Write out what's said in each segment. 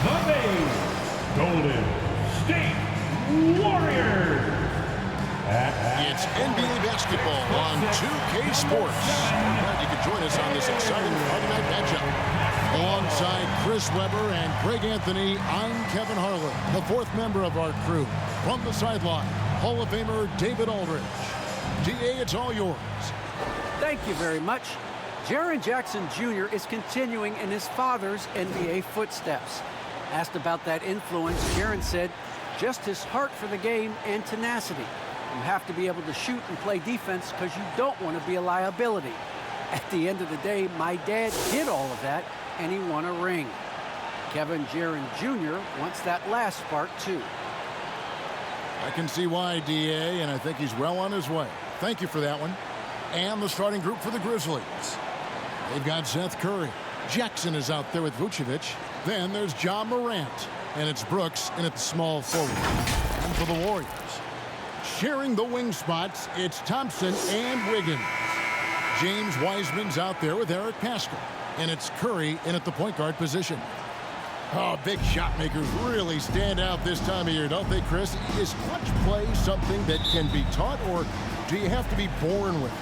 the Golden State Warriors. It's NBA basketball on 2K Sports. Glad you could join us on this exciting Friday night matchup. Alongside Chris Webber and Greg Anthony, I'm Kevin Harlan, the fourth member of our crew. From the sideline, Hall of Famer David Aldridge. DA, it's all yours. Thank you very much. Jaren Jackson Jr. is continuing in his father's NBA footsteps. Asked about that influence, Jaren said, just his heart for the game and tenacity. You have to be able to shoot and play defense because you don't want to be a liability. At the end of the day, my dad did all of that, and he won a ring. Kevin Jaren Jr. wants that last part, too. I can see why, DA, and I think he's well on his way. Thank you for that one. And the starting group for the Grizzlies. They've got Seth Curry. Jackson is out there with Vucevic. Then there's Ja Morant. And it's Brooks in at the small forward. And for the Warriors, sharing the wing spots, it's Thompson and Wiggins. James Wiseman's out there with Eric Pascal. And it's Curry in at the point guard position. Oh, big shot makers really stand out this time of year, don't they, Chris? Is clutch play something that can be taught, or do you have to be born with it?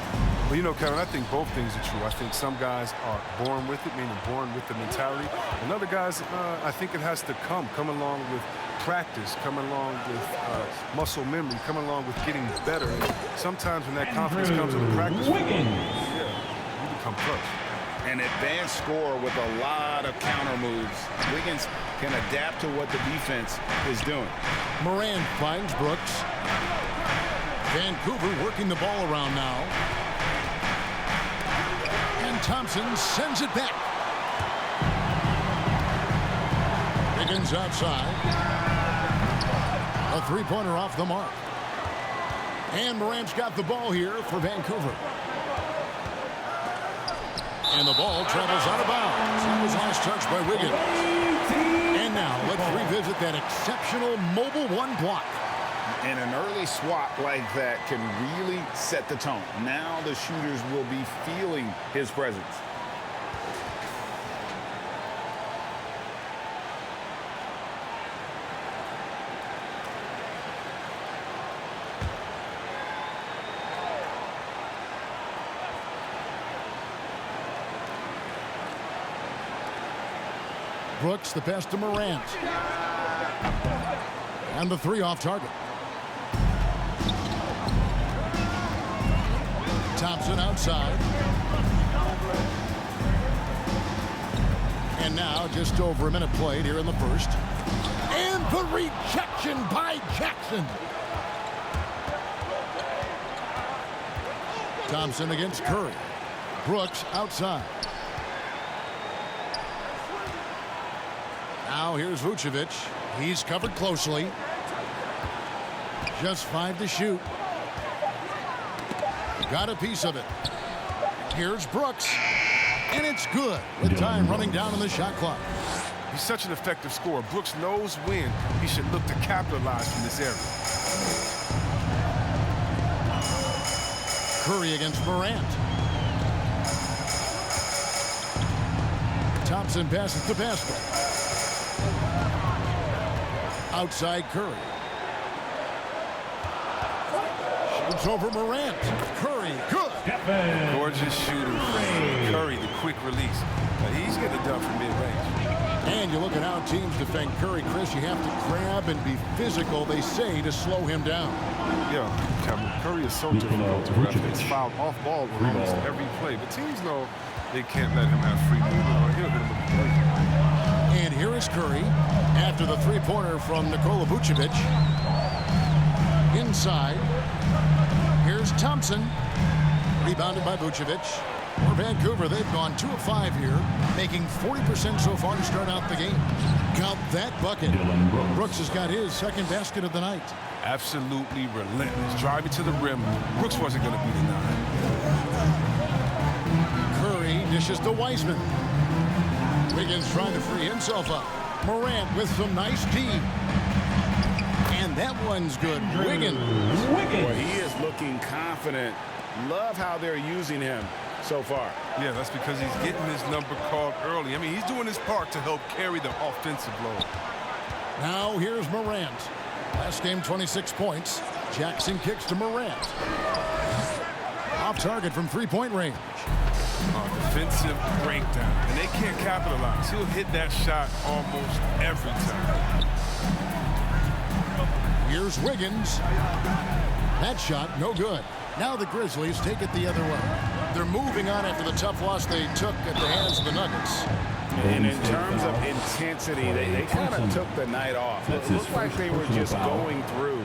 Well, you know, Kevin, I think both things are true. I think some guys are born with it, meaning born with the mentality. And other guys, I think it has to come along with practice, come along with muscle memory, come along with getting better. And sometimes when that confidence comes in the practice, you become clutch. An advanced scorer with a lot of counter moves. Wiggins can adapt to what the defense is doing. Morant finds Brooks. Vancouver working the ball around now. And Thompson sends it back. Wiggins outside. A three-pointer off the mark. And Morant's got the ball here for Vancouver. And the ball travels out of bounds. That was last touch by Wiggins. And now let's revisit that exceptional mobile one block. And an early swat like that can really set the tone. Now the shooters will be feeling his presence. Brooks, the pass to Morant. And the three off target. Thompson outside. And now just over a minute played here in the first. And the rejection by Jackson. Thompson against Curry. Brooks outside. Now here's Vucevic. He's covered closely. Just 5 to shoot. Got a piece of it. Here's Brooks. And it's good with time running down on the shot clock. He's such an effective scorer. Brooks knows when he should look to capitalize from this area. Curry against Morant. Thompson passes to Pascal. Outside Curry. Shoots over Morant. Curry, good. Gorgeous shooter. Curry, the quick release. He's getting it done from mid-range. And you look at how teams defend Curry, Chris. You have to grab and be physical, they say, to slow him down. Yeah, Kevin, Curry is so difficult to ref. He's fouled off ball on almost every play. But teams know they can't let him have free movement or he'll hit him with the play. And here is Curry after the three-pointer from Nikola Vucevic. Inside. Here's Thompson. Rebounded by Vucevic. For Vancouver, they've gone 2 of 5 here, making 40% so far to start out the game. Count that bucket. Brooks has got his second basket of the night. Absolutely relentless. Driving to the rim. Brooks wasn't going to be denied. Curry dishes to Wiseman. Wiggins trying to free himself up. Morant with some nice D. And that one's good. Wiggins. Boy, he is looking confident. Love how they're using him. so far. Yeah, that's because he's getting his number called early. I mean, he's doing his part to help carry the offensive load. Now here's Morant. Last game, 26 points. Jackson kicks to Morant. Off target from three-point range. Defensive breakdown, and they can't capitalize. He'll hit that shot almost every time. Here's Wiggins. That shot, no good. Now the Grizzlies take it the other way. They're moving on after the tough loss they took at the hands of the Nuggets. And in terms of intensity, they kind of took the night off. It looked like they were just going through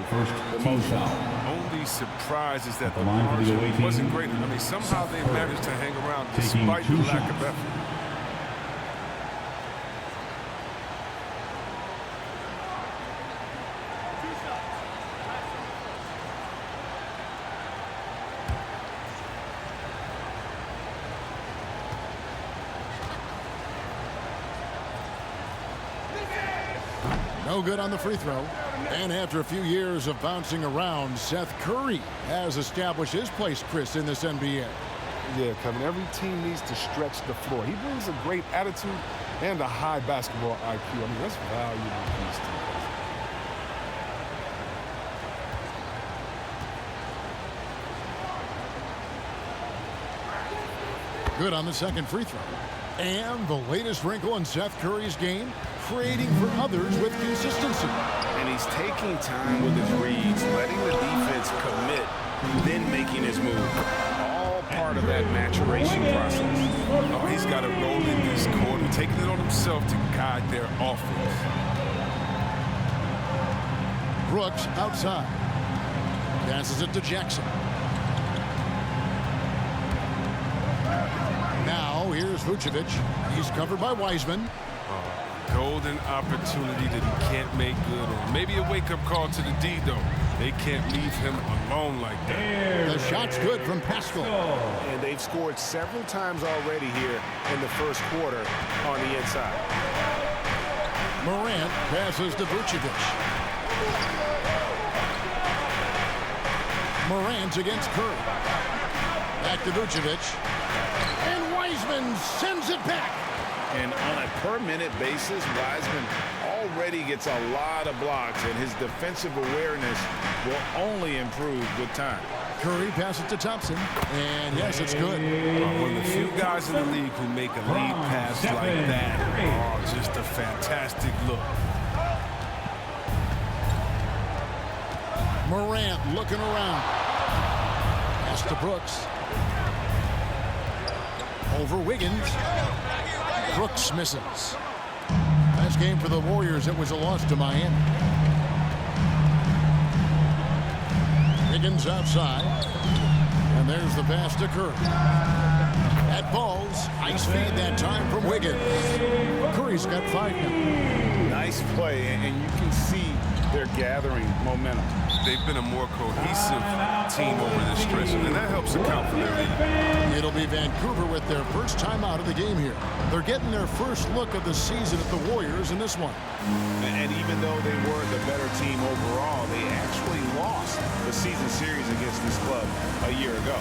the motions. Only surprise is that the margin wasn't great. I mean, somehow they managed to hang around despite the lack of effort. No good on the free throw. And after a few years of bouncing around, Seth Curry has established his place, Chris, in this NBA. Yeah, Kevin, every team needs to stretch the floor. He brings a great attitude and a high basketball IQ. I mean, that's valuable to these teams. Good on the second free throw. And the latest wrinkle in Seth Curry's game, creating for others with consistency. And he's taking time with his reads, letting the defense commit, then making his move. All part of that maturation process. Oh, he's got a role in this quarter, taking it on himself to guide their offense. Brooks outside. Passes it to Jackson. Now here's Vucevic. He's covered by Wiseman. Golden opportunity that he can't make good on. Maybe a wake-up call to the D, though. They can't leave him alone like that. The shot's good from Pascal. And they've scored several times already here in the first quarter on the inside. Morant passes to Vucevic. Morant against Curry. Back to Vucevic. And Wiseman sends it back. And on a per-minute basis, Wiseman already gets a lot of blocks, and his defensive awareness will only improve with time. Curry passes to Thompson, and yes, it's good. One of the few guys in the league who make a lead pass like that. Oh, just a fantastic look. Morant looking around. Pass to Brooks. Over Wiggins. Brooks misses. Last game for the Warriors, it was a loss to Miami. Wiggins outside. And there's the pass to Curry. That falls. Nice feed that time from Wiggins. Curry's got 5 now. Nice play, and you can see they're gathering momentum. They've been a more cohesive team over this stretch, and that helps account for their lead. It'll be Vancouver with their first time out of the game here. They're getting their first look of the season at the Warriors in this one. And even though they were the better team overall, they actually lost the season series against this club a year ago.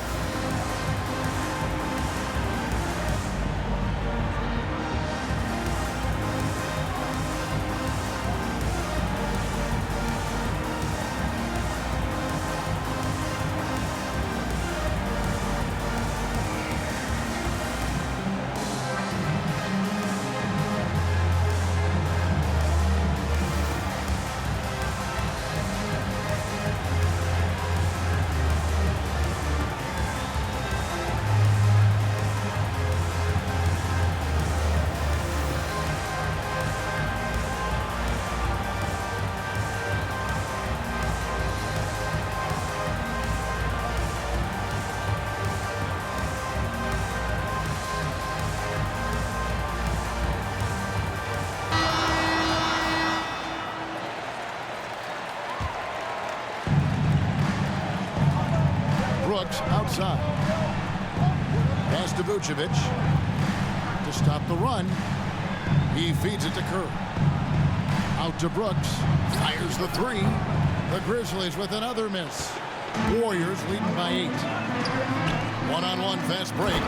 Brooks outside. Pass to Vucevic. To stop the run. He feeds it to Curry. Out to Brooks. Fires the 3. The Grizzlies with another miss. Warriors leading by 8. One-on-one fast break.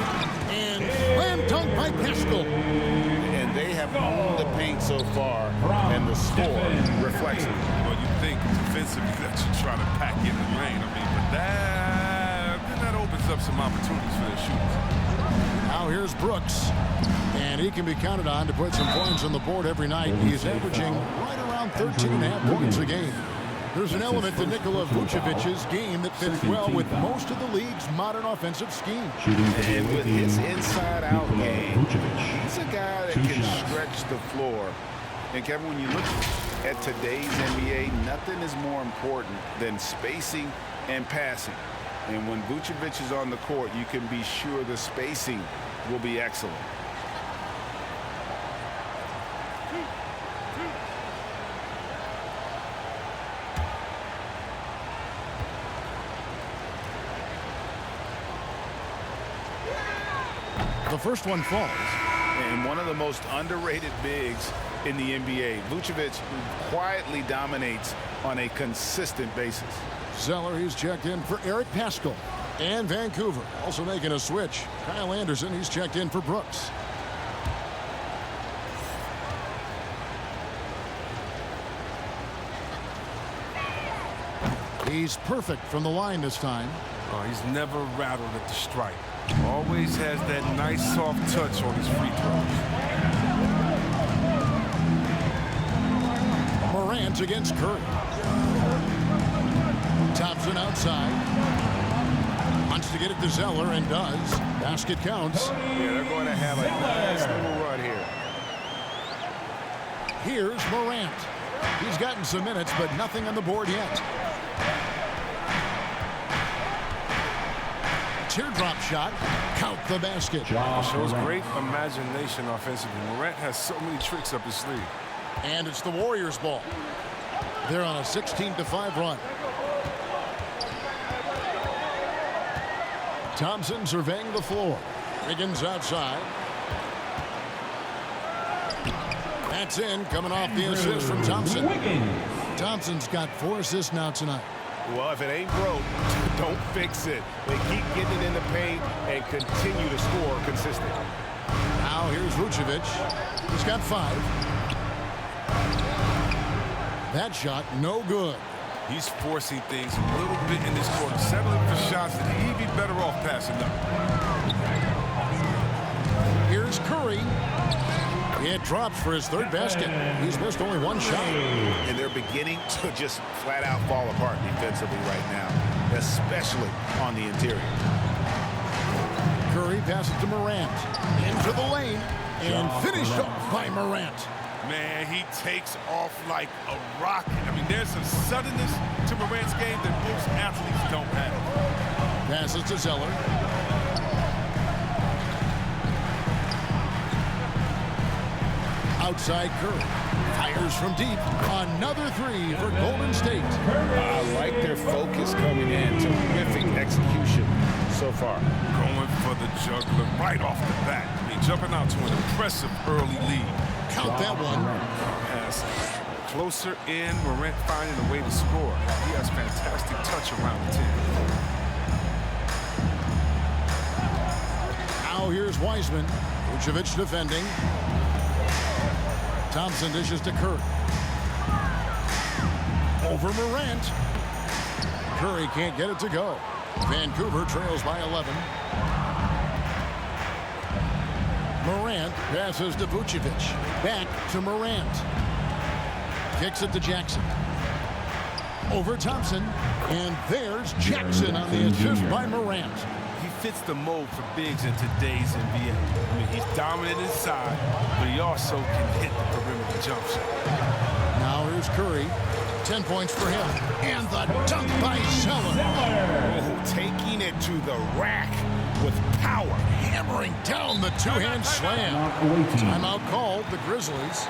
And slam dunk by Pascal. And they have owned the paint so far, and the score reflects it. Well, you think defensively that you try to pack in the lane. I mean, but that opens up some opportunities for their shooters. Now here's Brooks. And he can be counted on to put some points on the board every night. He's averaging right around 13.5 points a game. There's an element to Nikola Vucevic's game that fits well with most of the league's modern offensive scheme. And with his inside-out game, he's a guy that can stretch the floor. And Kevin, when you look at today's NBA, nothing is more important than spacing and passing. And when Vucevic is on the court, you can be sure the spacing will be excellent. The first one falls. And one of the most underrated bigs in the NBA. Vucevic quietly dominates on a consistent basis. Zeller, he's checked in for Eric Pascal. And Vancouver also making a switch. Kyle Anderson, he's checked in for Brooks. He's perfect from the line this time. Oh, he's never rattled at the stripe. Always has that nice soft touch on his free throws. Morant against Curry. Thompson outside. Wants to get it to Zeller and does. Basket counts. Yeah, they're going to have a nice little run here. Here's Morant. He's gotten some minutes, but nothing on the board yet. Teardrop shot. Count the basket. Shows great imagination offensively. Morant has so many tricks up his sleeve. And it's the Warriors' ball. They're on a 16-5 run. Thompson surveying the floor. Wiggins outside. That's in, coming off the assist from Thompson. Thompson's got 4 assists now tonight. Well, if it ain't broke, don't fix it. They keep getting it in the paint and continue to score consistently. Now here's Vucevic. He's got 5. That shot, no good. He's forcing things a little bit in this quarter, settling for shots that he'd be better off passing up. Here's Curry. It drops for his 3rd basket. He's missed only 1 shot. And they're beginning to just flat out fall apart defensively right now, especially on the interior. Curry passes to Morant. Into the lane. And finished off by Morant. Man, he takes off like a rocket. I mean, there's some suddenness to Morant's game that most athletes don't have. Passes to Zeller. Outside Curry. Fires from deep. Another 3 for Golden State. I like their focus coming in. Terrific execution so far. Going for the juggler right off the bat. I mean, jumping out to an impressive early lead. Count that one. Pass closer in. Morant finding a way to score. He has fantastic touch around the 10. Now here's Wiseman. Vucevic defending. Thompson dishes to Curry. Over Morant. Curry can't get it to go. Vancouver trails by 11. Morant passes to Vucevic. Back to Morant. Kicks it to Jackson. Over Thompson. And there's Jackson on the assist by Morant. He fits the mold for bigs in today's NBA. I mean, he's dominant inside, but he also can hit the perimeter jump shot. Now here's Curry. 10 points for him. And the dunk by Zeller. Oh, taking it to the rack with power. Hammering down the 2-hand slam. Timeout called, the Grizzlies.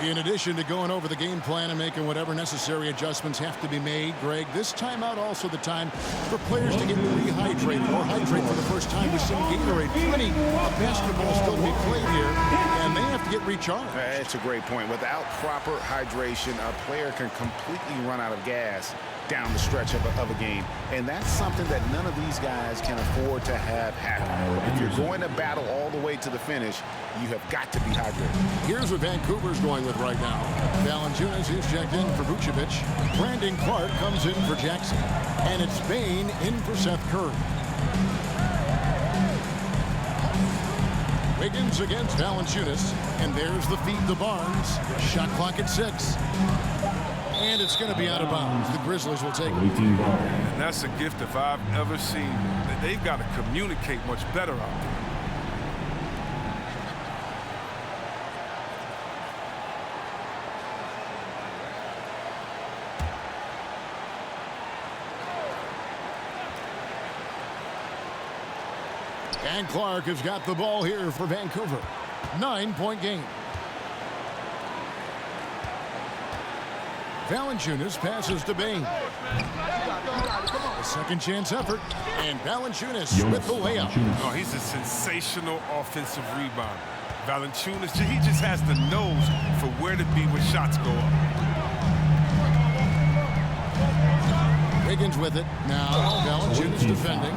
In addition to going over the game plan and making whatever necessary adjustments have to be made, Greg, this timeout also the time for players to get rehydrated or hydrate for the first time with some Gatorade. Plenty of basketball still to be played here, and they have to get recharged. It's a great point. Without proper hydration, a player can completely run out of gas down the stretch of a game. And that's something that none of these guys can afford to have happen. If you're going to battle all the way to the finish, you have got to be hydrated. Here's what Vancouver's going with right now. Valanciunas is checked in for Vucevic. Brandon Clark comes in for Jackson. And it's Bane in for Seth Curry. Wiggins against Valanciunas. And there's the feed to Barnes. Shot clock at 6. And it's going to be out of bounds. The Grizzlies will take it. And that's a gift if I've ever seen. They've got to communicate much better out there. And Clark has got the ball here for Vancouver. 9-point game. Valanciunas passes to Bane. A second chance effort. And Valanciunas with the layup. Oh, he's a sensational offensive rebounder. Valanciunas, he just has the nose for where to be when shots go up. Wiggins with it. Now Valanciunas defending.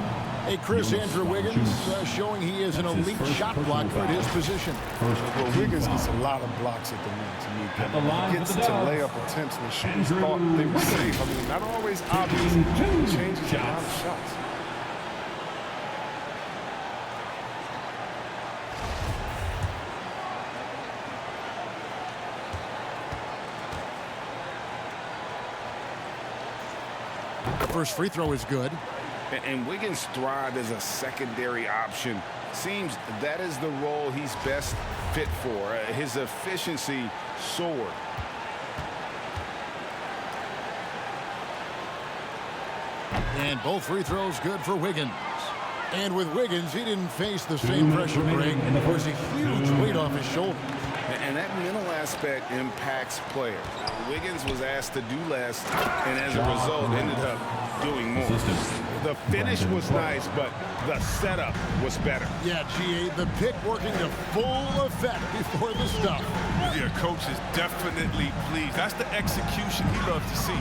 A Chris Andrew Wiggins showing he is an elite shot blocker at his position. Well, Wiggins gets a lot of blocks at the rim to me. He gets to layup attempts when shooters thought they were safe. I mean, not always obvious. It changes the amount of shots. The first free throw is good. And Wiggins thrived as a secondary option. Seems that is the role he's best fit for. His efficiency soared. And both free throws good for Wiggins. And with Wiggins, he didn't face the same pressure break. There's a huge weight off his shoulder. And that mental aspect impacts players. Wiggins was asked to do less, and as a result, ended up doing more. The finish was nice, but the setup was better. Yeah, GA, the pick working to full effect before the stuff. Yeah, coach is definitely pleased. That's the execution he loves to see.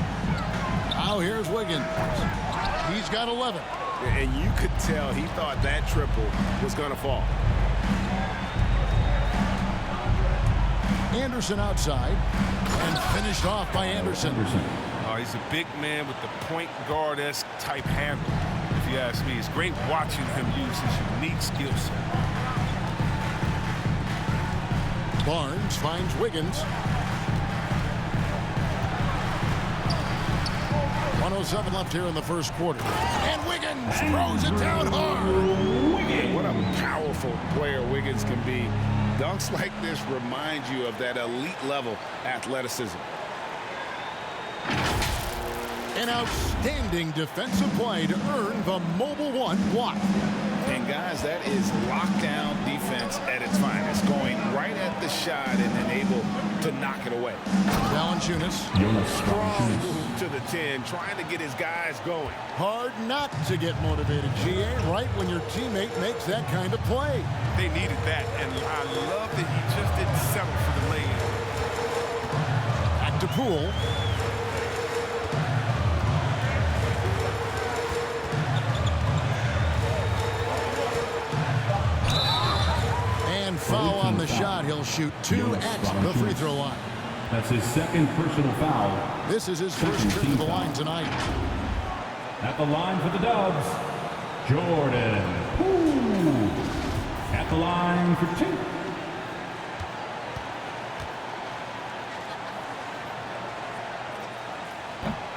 Now here's Wiggins. He's got 11. And you could tell he thought that triple was going to fall. Anderson outside, and finished off by Anderson. He's a big man with the point guard-esque type handle, if you ask me. It's great watching him use his unique skill set. Barnes finds Wiggins. 1:07 left here in the first quarter. And Wiggins throws it down hard. What a powerful player Wiggins can be. Dunks like this remind you of that elite level athleticism. An outstanding defensive play to earn the Mobile One block. And guys, that is lockdown defense at its finest, going right at the shot and then able to knock it away. Valanciunas. Strong move to the 10, trying to get his guys going. Hard not to get motivated, GA, right when your teammate makes that kind of play. They needed that, and I love that he just didn't settle for the lay-in. Back to Poole. Foul on the shot. He'll shoot 2 at the free throw line. That's his second personal foul. This is his first trip to the line tonight. At the line for the Dubs, Jordan Poole. At the line for 2.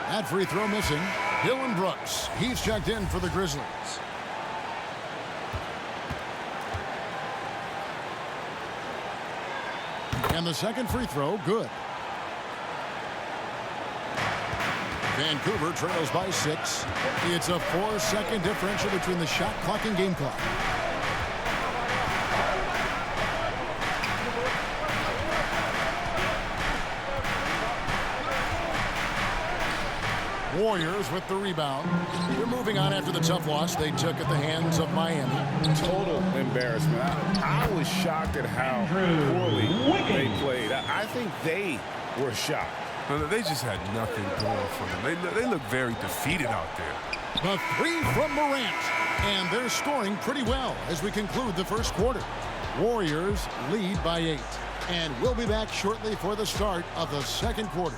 That free throw missing. Dylan Brooks. He's checked in for the Grizzlies. And the second free throw, good. Vancouver trails by 6. It's a 4-second differential between the shot clock and game clock. Warriors with the rebound. They're moving on after the tough loss they took at the hands of Miami. Total embarrassment. I was shocked at how poorly they played. I think they were shocked. They just had nothing going for them. They look very defeated out there. The three from Morant. And they're scoring pretty well as we conclude the first quarter. Warriors lead by 8. And we'll be back shortly for the start of the second quarter.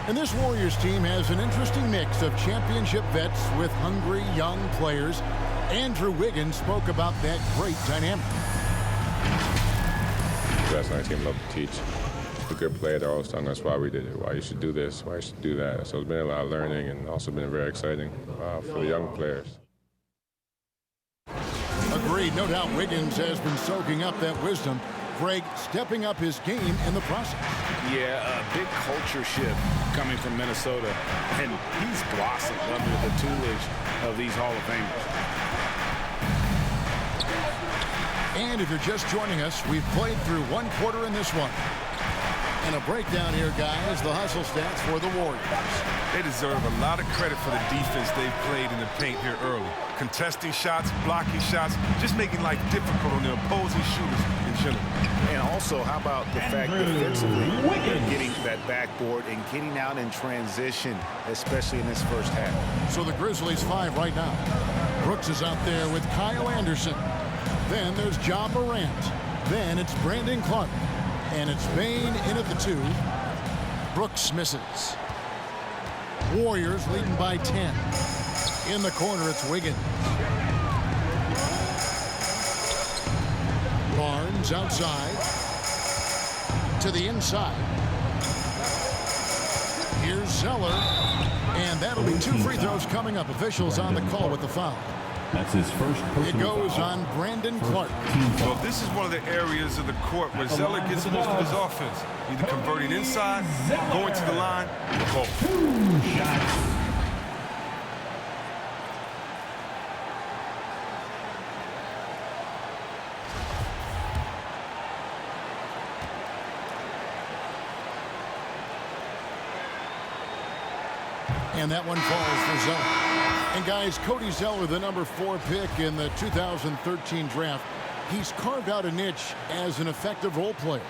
And this Warriors team has an interesting mix of championship vets with hungry young players. Andrew Wiggins spoke about that great dynamic. The guys on our team love to teach. The good player, they're always telling us why we did it, why you should do this, why you should do that. So it's been a lot of learning and also been very exciting for the young players. Agreed. No doubt Wiggins has been soaking up that wisdom. Greg stepping up his game in the process. Yeah, a big culture shift coming from Minnesota. And he's blossomed under the tutelage of these Hall of Famers. And if you're just joining us, we've played through one quarter in this one. And a breakdown here, guys, the hustle stats for the Warriors. They deserve a lot of credit for the defense they've played in the paint here early. Contesting shots, blocking shots, just making life difficult on the opposing shooters in general. And also, how about the fact that defensively, they're getting that backboard and getting out in transition, especially in this first half. So the Grizzlies 5 right now. Brooks is out there with Kyle Anderson. Then there's John Morant. Then it's Brandon Clark. And it's Bane in at the 2. Brooks misses. Warriors leading by 10. In the corner, it's Wiggins. Barnes outside. To the inside. Here's Zeller. And that'll be 2 free throws coming up. Officials on the call with the foul. That's his first personal It goes foul. on Brandon Clark. Well, this is one of the areas of the court where Zeller gets most of his offense. Either converting inside, going to the line, or both. 2 shots. And that one falls for Zeller. And guys, Cody Zeller, the number 4 pick in the 2013 draft, he's carved out a niche as an effective role player.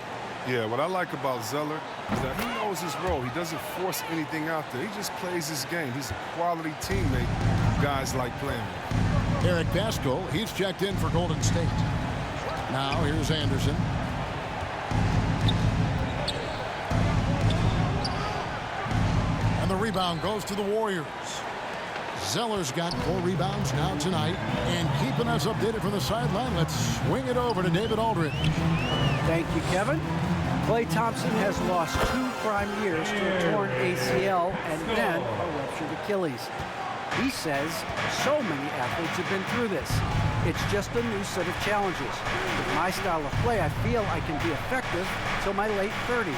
Yeah, what I like about Zeller is that he knows his role. He doesn't force anything out there. He just plays his game. He's a quality teammate guys like playing with. Eric Pascal, he's checked in for Golden State. Now here's Anderson. And the rebound goes to the Warriors. Zeller's got 4 rebounds now tonight. And keeping us updated from the sideline, let's swing it over to David Aldridge. Thank you, Kevin. Klay Thompson has lost 2 prime years to a torn ACL and then a ruptured Achilles. He says so many athletes have been through this. It's just a new set of challenges. With my style of play, I feel I can be effective till my late 30s.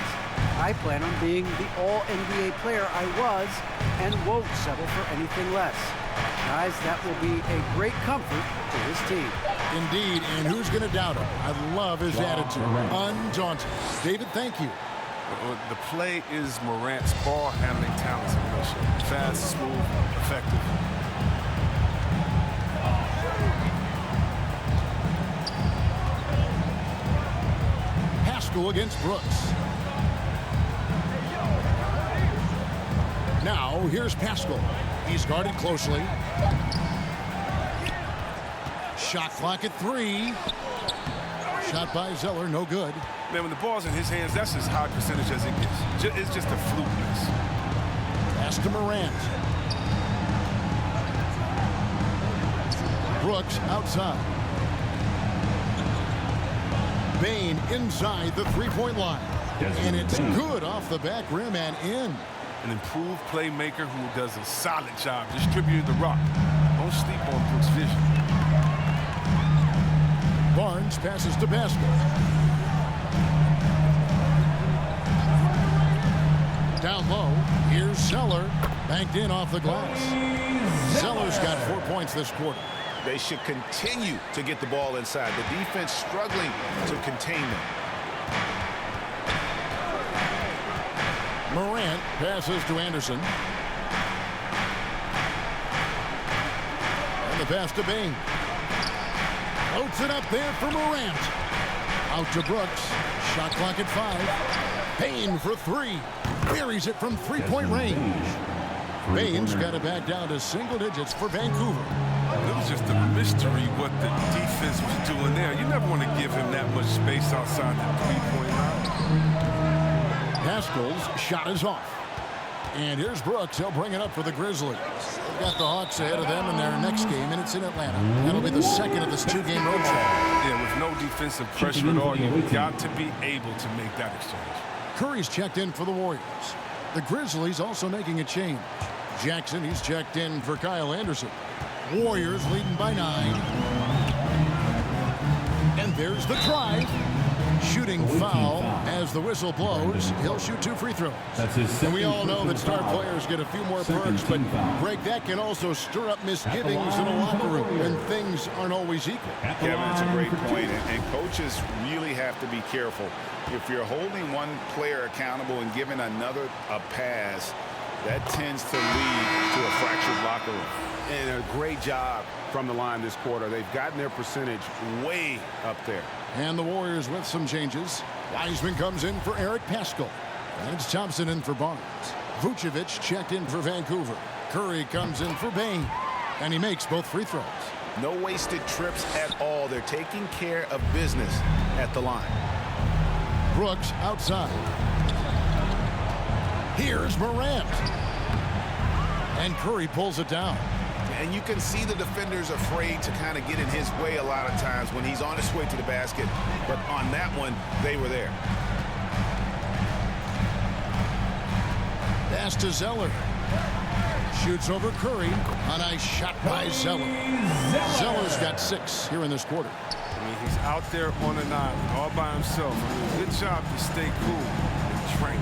I plan on being the all-NBA player I was and won't settle for anything less. Guys, that will be a great comfort to his team. Indeed, and who's going to doubt him? I love his attitude. Undaunted. David, thank you. The play is Morant's ball handling talents in a nutshell. Fast, smooth, effective. Pascal against Brooks. Now, here's Pascal. He's guarded closely. Shot clock at 3. Shot by Zeller, no good. Man, when the ball's in his hands, that's as high percentage as it gets. It's just a fluke miss. Pass to Morant. Brooks outside. Bane inside the three-point line. And it's good off the back rim and in. An improved playmaker who does a solid job distributing the rock. Don't sleep on Brooks' vision. Barnes passes to Pascal. Down low, here's Zeller. Banked in off the glass. Zeller's got 4 points this quarter. They should continue to get the ball inside. The defense struggling to contain them. Morant passes to Anderson. And the pass to Bain. Floats it up there for Morant. Out to Brooks. Shot clock at 5. Bain for 3. Buries it from three-point range. Bain's got it back down to single digits for Vancouver. It was just a mystery what the defense was doing there. You never want to give him that much space outside the three-point line. Pascal's shot is off. And here's Brooks. He'll bring it up for the Grizzlies. They've got the Hawks ahead of them in their next game, and it's in Atlanta. That'll be the second of this 2-game road trip. Yeah, with no defensive pressure at all, you've got to be able to make that exchange. Curry's checked in for the Warriors. The Grizzlies also making a change. Jackson, he's checked in for Kyle Anderson. Warriors leading by 9. And there's the drive. Shooting foul as the whistle blows. He'll shoot 2 free throws. And we all know that star players get a few more perks, but Greg, that can also stir up misgivings in a locker room when things aren't always equal. Kevin, it's a great point, and coaches really have to be careful. If you're holding one player accountable and giving another a pass, that tends to lead to a fractured locker room. And a great job from the line this quarter. They've gotten their percentage way up there. And the Warriors with some changes. Wiseman comes in for Eric Paschall. And it's Thompson in for Barnes. Vucevic checked in for Vancouver. Curry comes in for Bain. And he makes both free throws. No wasted trips at all. They're taking care of business at the line. Brooks outside. Here's Morant. And Curry pulls it down. And you can see the defenders afraid to kind of get in his way a lot of times when he's on his way to the basket. But on that one, they were there. Pass to Zeller. Shoots over Curry. A nice shot by Zeller. Zeller's got 6 here in this quarter. I mean, he's out there on an island all by himself. I mean, good job to stay cool and train.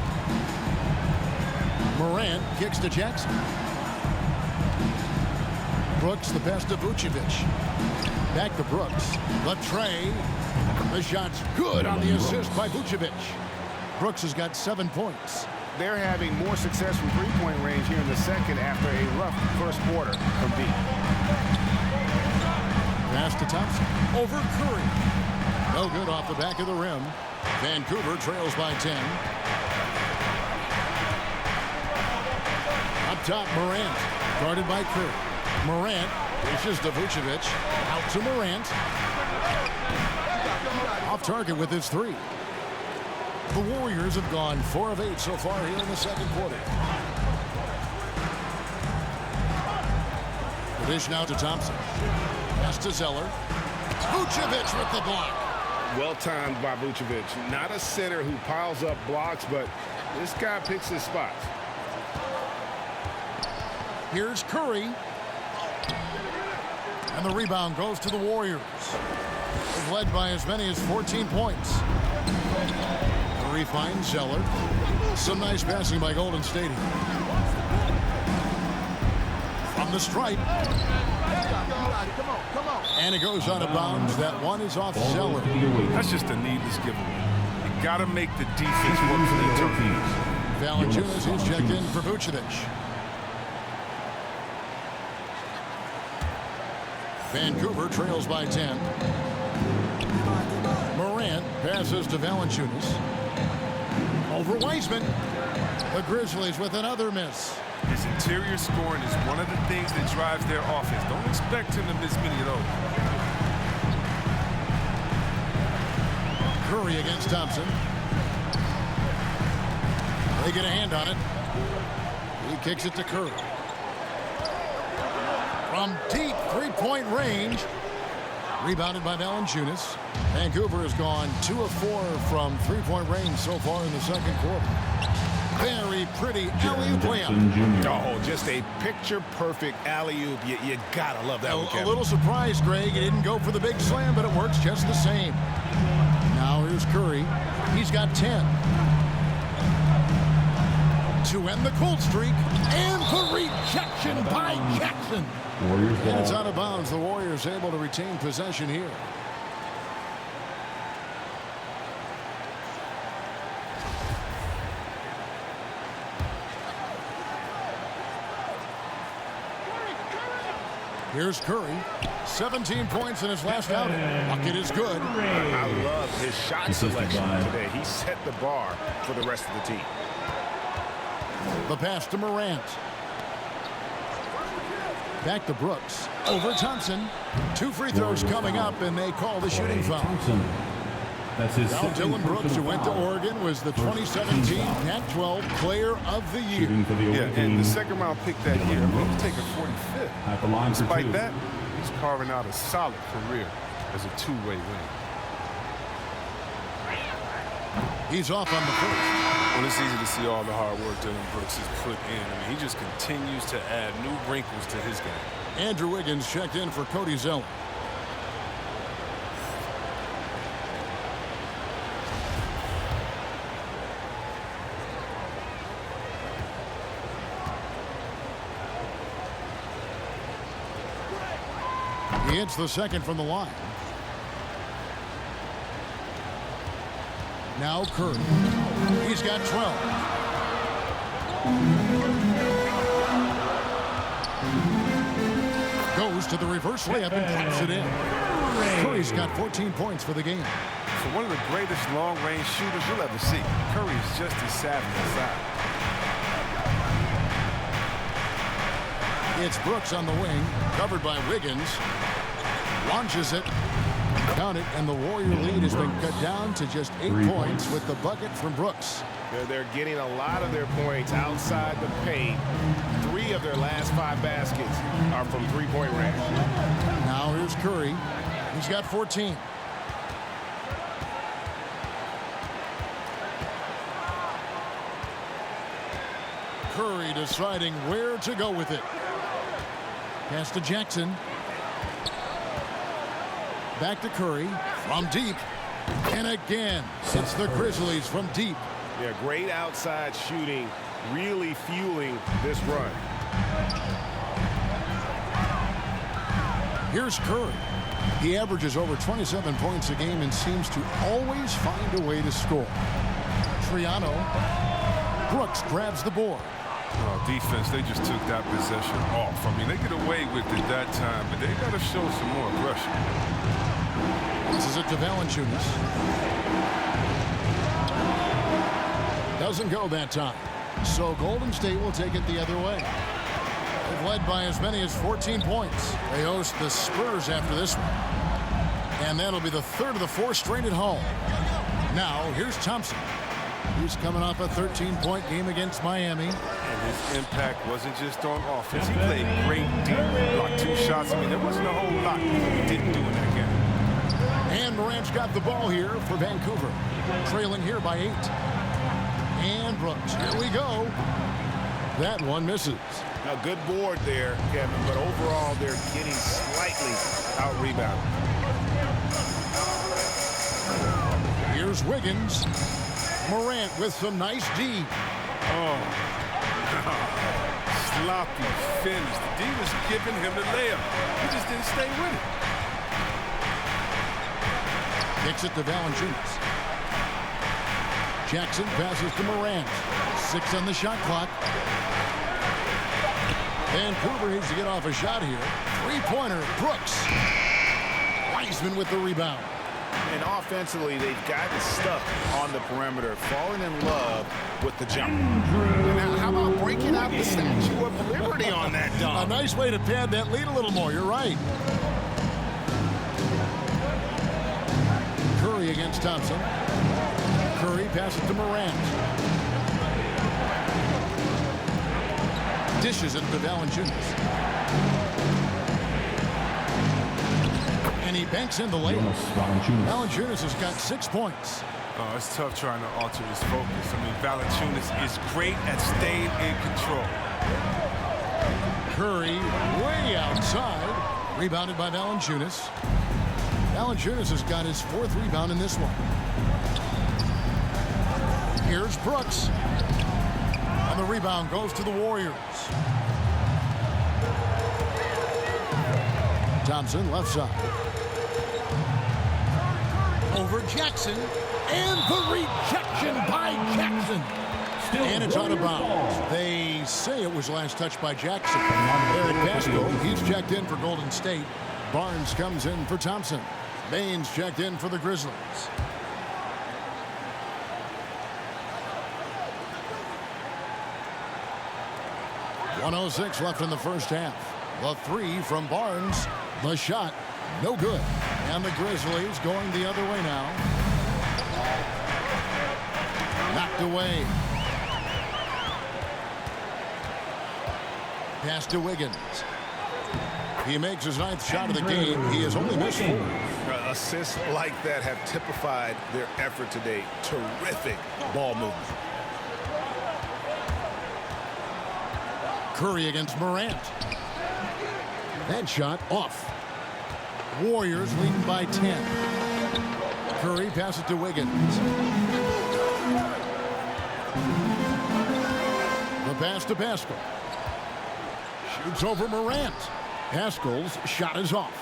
Morant kicks to Jackson. Brooks, the pass to Vucevic. Back to Brooks. The tray. The shot's good on the assist by Vucevic. Brooks has got 7 points. They're having more success from three-point range here in the second after a rough first quarter from deep. Pass to Thompson. Over Curry. No good off the back of the rim. Vancouver trails by 10. Up top, Morant. Guarded by Curry. Morant pushes to Vucevic. Out to Morant. Off target with his 3. The Warriors have gone 4 of 8 so far here in the second quarter. The dish now to Thompson. Pass to Zeller. Vucevic with the block. Well timed by Vucevic. Not a center who piles up blocks, but this guy picks his spots. Here's Curry. And the rebound goes to the Warriors. They've led by as many as 14 points. Curry finds Zeller. Some nice passing by Golden State. From the stripe. And it goes out of bounds. That one is off Zeller. That's just a needless giveaway. You got to make the defense work for their teams. Valanciunas is checked in for Vucevic. Vancouver trails by 10. Morant passes to Valanciunas. Over Wiseman. The Grizzlies with another miss. His interior scoring is one of the things that drives their offense. Don't expect him to miss many of those. Curry against Thompson. They get a hand on it. He kicks it to Curry. From deep three-point range. Rebounded by Valanciunas. Vancouver has gone 2 of 4 from three-point range so far in the second quarter. Very pretty alley-oop layup. Oh, just a picture-perfect alley-oop. You gotta love that one, Kevin. A little surprise, Greg. He didn't go for the big slam, but it works just the same. Now here's Curry. He's got 10. To end the cold streak. And the rejection by Jackson. Warriors And it's ball. out of bounds. The Warriors able to retain possession here. Here's Curry. 17 points in his last outing. Bucket is good. I love his shot selection today. He set the bar for the rest of the team. The pass to Morant. Back to Brooks. Over Thompson. 2 free throws coming up, and they call the shooting foul. Thompson. That's his Now second Dylan Brooks, who personal went to foul. Oregon, was the 2017 Pac-12 Player of the Year. Shooting for the Yeah, Oregon and the team. second round pick that year, I mean, he's taking 45th. At the line for Despite 2. that, he's carving out a solid career as a two-way win. He's off on the first. Well, it's easy to see all the hard work Dylan Brooks has put in. I mean, he just continues to add new wrinkles to his game. Andrew Wiggins checked in for Cody Zeller. He hits the second from the line. Now Curry. He's got 12. Goes to the reverse layup and drops it in. Curry's got 14 points for the game. For one of the greatest long-range shooters you'll ever see, Curry is just as savvy inside. It's Brooks on the wing, covered by Wiggins. Launches it. Count it, and the Warrior lead has been cut down to just 8 points with the bucket from Brooks. They're getting a lot of their points outside the paint. 3 of their last 5 baskets are from three-point range. Now here's Curry. He's got 14. Curry deciding where to go with it. Pass to Jackson. Back to Curry from deep. And again, it's the Grizzlies from deep. Yeah, great outside shooting, really fueling this run. Here's Curry. He averages over 27 points a game and seems to always find a way to score. Triano. Brooks grabs the board. Defense, they just took that possession off. I mean, they get away with it that time, but they got to show some more aggression. This is it to Valanciunas. Doesn't go that time. So Golden State will take it the other way. They've led by as many as 14 points. They host the Spurs after this one. And that'll be the third of the 4 straight at home. Now, here's Thompson. He's coming off a 13-point game against Miami. And his impact wasn't just on offense. He played great deep. Blocked 2 shots. I mean, there wasn't a whole lot he didn't do in that game. And Morant's got the ball here for Vancouver. Trailing here by 8. And Brooks. Here we go. That one misses. A good board there, Kevin, but overall they're getting slightly out-rebounded. Here's Wiggins. Morant with some nice D. Oh, sloppy finish. The D was giving him the layup. He just didn't stay with it. Kicks it to Valanciunas. Jackson passes to Morant. 6 on the shot clock. Vancouver needs to get off a shot here. 3-pointer, Brooks. Wiseman with the rebound. And offensively, they've gotten stuck on the perimeter, falling in love with the jump. Now, how about breaking out the Statue of Liberty on that A dunk? nice way to pad that lead a little more. You're right. Curry against Thompson. Curry passes to Morant. Dishes it to Valanciunas. And he banks in the layup. Valanciunas has got 6 points. Oh, it's tough trying to alter his focus. I mean, Valanciunas is great at staying in control. Curry way outside. Rebounded by Valanciunas. Valanciunas has got his 4th rebound in this one. Here's Brooks. And the rebound goes to the Warriors. Thompson left side. Over Jackson. And the rejection by Jackson. And it's out of bounds. They say it was last touched by Jackson. Eric Pascal, he's checked in for Golden State. Barnes comes in for Thompson. Baines checked in for the Grizzlies. .106 left in the first half. The three from Barnes. The shot, no good. And the Grizzlies going the other way now. Knocked away. Pass to Wiggins. He makes his 9th shot of the game. He has only missed 4. Assists like that have typified their effort today. Terrific ball movement. Curry against Morant. That shot off. Warriors leading by 10. Curry passes to Wiggins. The pass to Pascal. Shoots over Morant. Pascal's shot is off.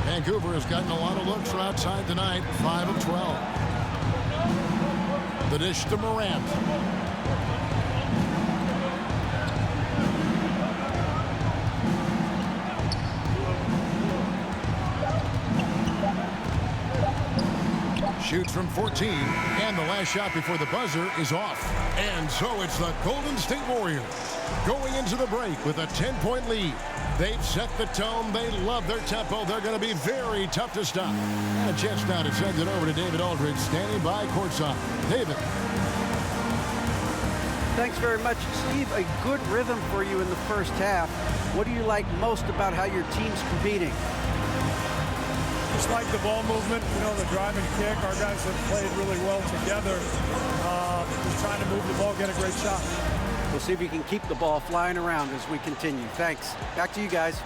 Vancouver has gotten a lot of looks from outside tonight. 5 of 12. The dish to Morant. Shoots from 14, and the last shot before the buzzer is off. And so it's the Golden State Warriors going into the break with a 10-point lead. They've set the tone. They love their tempo. They're going to be very tough to stop. And a chance now to send it over to David Aldridge, standing by courtside. David. Thanks very much, Steve. A good rhythm for you in the first half. What do you like most about how your team's competing? Just like the ball movement, you know, the drive and kick. Our guys have played really well together. Just trying to move the ball, get a great shot. We'll see if you can keep the ball flying around as we continue. Thanks. Back to you guys.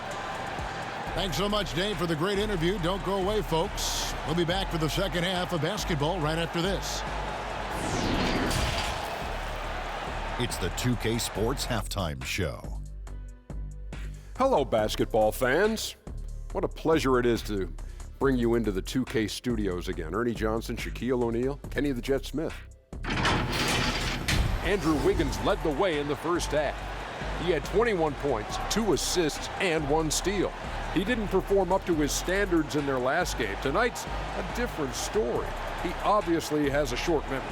Thanks so much, Dave, for the great interview. Don't go away, folks. We'll be back for the second half of basketball right after this. It's the 2K Sports Halftime Show. Hello, basketball fans. What a pleasure it is to bring you into the 2K studios again. Ernie Johnson, Shaquille O'Neal, Kenny the Jet Smith. Andrew Wiggins led the way in the first half. He had 21 points, 2 assists, and 1 steal. He didn't perform up to his standards in their last game. Tonight's a different story. He obviously has a short memory.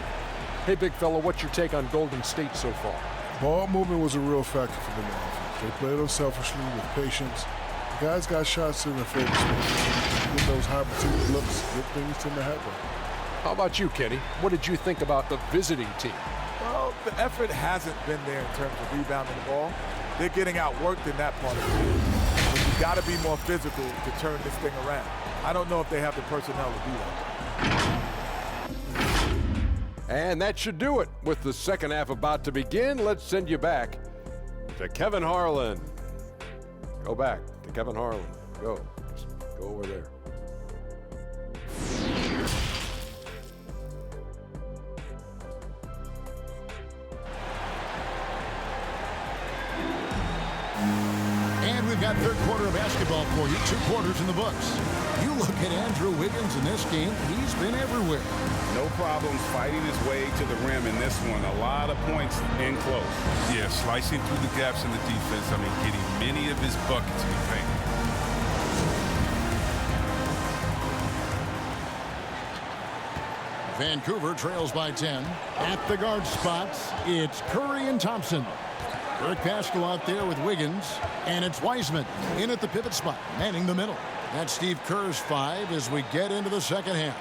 Hey, big fella, what's your take on Golden State so far? Ball movement was a real factor for them. They played unselfishly with patience. The guys got shots in their favorite spots. Get those high opportunity looks, good things tend to happen. How about you, Kenny? What did you think about the visiting team? Well, the effort hasn't been there in terms of rebounding the ball. They're getting outworked in that part of the game. But you got to be more physical to turn this thing around. I don't know if they have the personnel to do that. And that should do it. With the second half about to begin, let's send you back to Kevin Harlan. Go back to Kevin Harlan. Go. Just go over there. And we've got third quarter of basketball for you. 2 quarters in the books. You look at Andrew Wiggins in this game. He's been everywhere. No problems fighting his way to the rim in this one. A lot of points in close. Yeah, slicing through the gaps in the defense. I mean, getting many of his buckets in the paint. Vancouver trails by 10. At the guard spots, it's Curry and Thompson. Eric Pascal out there with Wiggins. And it's Wiseman in at the pivot spot, manning the middle. That's Steve Kerr's 5 as we get into the second half.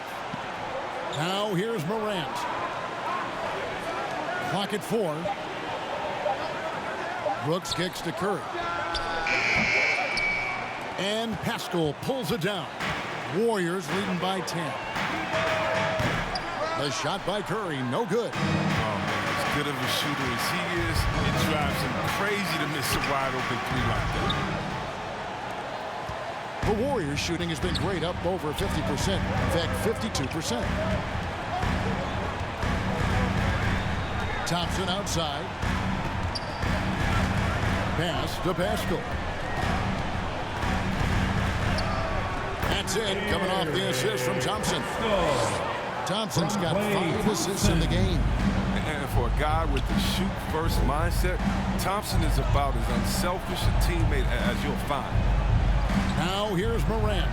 Now here's Morant. Clock at 4. Brooks kicks to Curry. And Pascal pulls it down. Warriors leading by 10. The shot by Curry, no good. Oh, man, as good of a shooter as he is, it drives him crazy to miss a wide open 3 like that. The Warriors shooting has been great, up over 50%. In fact, 52%. Thompson outside. Pass to Pascal. gets in, coming off the assist from Thompson. Thompson's got 5 assists in the game. And for a guy with the shoot-first mindset, Thompson is about as unselfish a teammate as you'll find. Now here's Morant.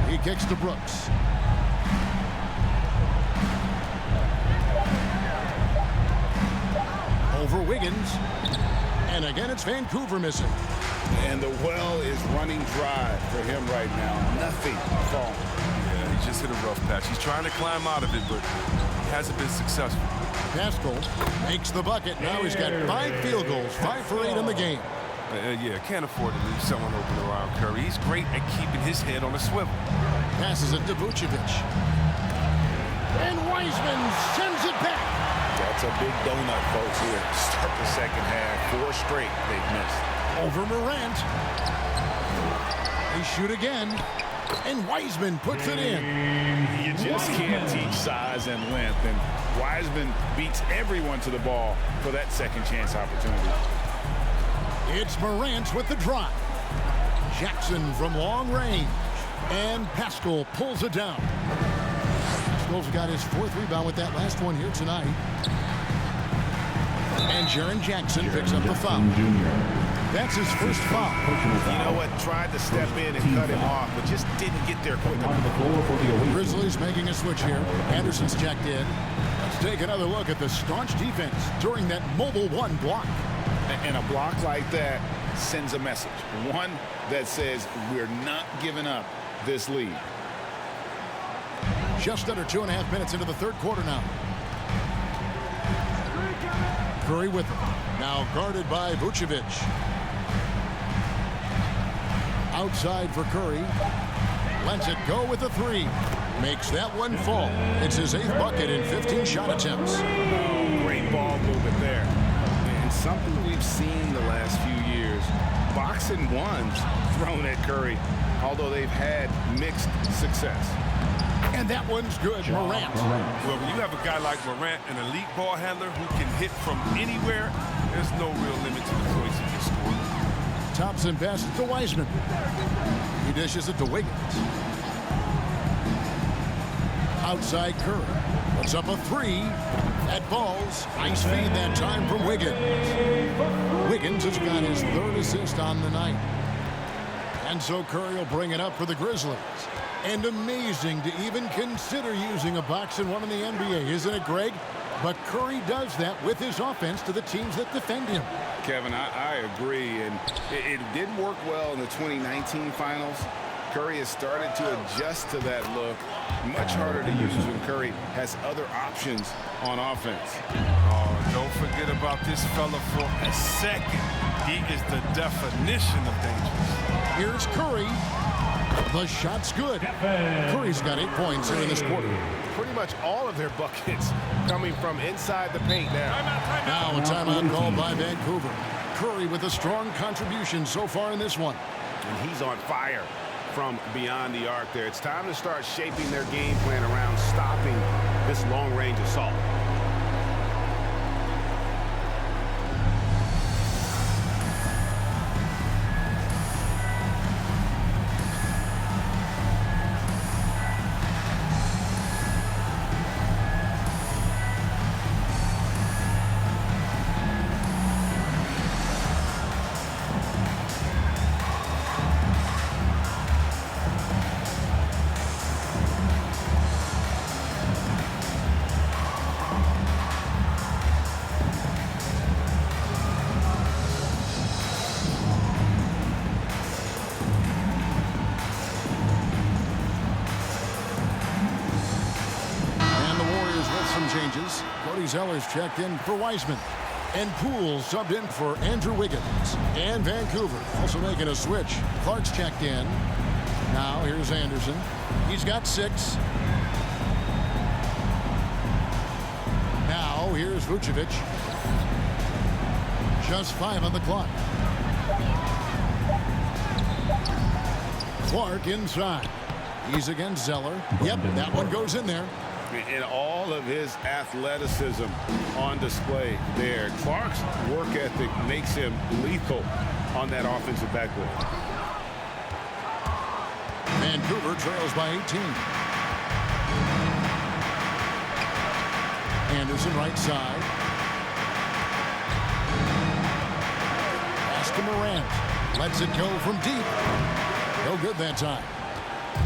He kicks to Brooks. Over Wiggins. And again, it's Vancouver missing. And the well is running dry for him right now. Nothing falling. Yeah, he just hit a rough patch. He's trying to climb out of it, but he hasn't been successful. Pascal makes the bucket. Now he's got 5 field goals, 5 for 8 in the game. Yeah, can't afford to leave someone open around Curry. He's great at keeping his head on a swivel. Passes it to Vucevic. And Wiseman sends it back. That's a big donut, folks, here. Start the second half. 4 straight they've missed. Over Morant. They shoot again. And Wiseman puts it in. You just can't teach size and length. And Wiseman beats everyone to the ball for that second chance opportunity. It's Morant with the drive. Jackson from long range. And Pascal pulls it down. Pascal's got his 4th rebound with that last one here tonight. And Jaren Jackson picks up the foul. That's his first foul. You know what? Tried to step in and cut him off, but just didn't get there quick enough. Grizzlies making a switch here. Anderson's checked in. Let's take another look at the staunch defense during that mobile 1 block. And a block like that sends a message. One that says we're not giving up this lead. Just under 2.5 minutes into the 3rd quarter now. Curry with him. Now guarded by Vucevic. Outside for Curry. Lets it go with a 3. Makes that one fall. It's his 8th bucket in 15 shot attempts. Oh, great ball movement there. And something we've seen the last few years. Boxing ones thrown at Curry, although they've had mixed success. And that one's good. Morant. Well, when you have a guy like Morant, an elite ball handler who can hit from anywhere, there's no real limit to the points he can score. Thompson passes to Wiseman. He dishes it to Wiggins. Outside Curry. Puts up a 3. That falls. Nice feed that time from Wiggins. Wiggins has got his 3rd assist on the night. And so Curry will bring it up for the Grizzlies. And amazing to even consider using a boxing one in the NBA, isn't it, Greg? But Curry does that with his offense to the teams that defend him. Kevin, I agree. And it didn't work well in the 2019 finals. Curry has started to adjust to that look. Much harder to use when Curry has other options on offense. Oh, don't forget about this fella for a second. He is the definition of dangerous. Here's Curry. The shot's good. Curry's got 8 points here in this quarter. Pretty much all of their buckets coming from inside the paint now. Now a timeout called by Vancouver. Curry with a strong contribution so far in this one. And he's on fire from beyond the arc there. It's time to start shaping their game plan around stopping this long-range assault. Zeller's checked in for Wiseman. And Poole subbed in for Andrew Wiggins. And Vancouver also making a switch. Clark's checked in. Now here's Anderson. He's got 6. Now here's Vucevic. Just 5 on the clock. Clark inside. He's against Zeller. Yep, that one goes in there. And all of his athleticism on display there. Clark's work ethic makes him lethal on that offensive backboard. Vancouver trails by 18. Anderson right side. Pass to Morant. Lets it go from deep. No good that time.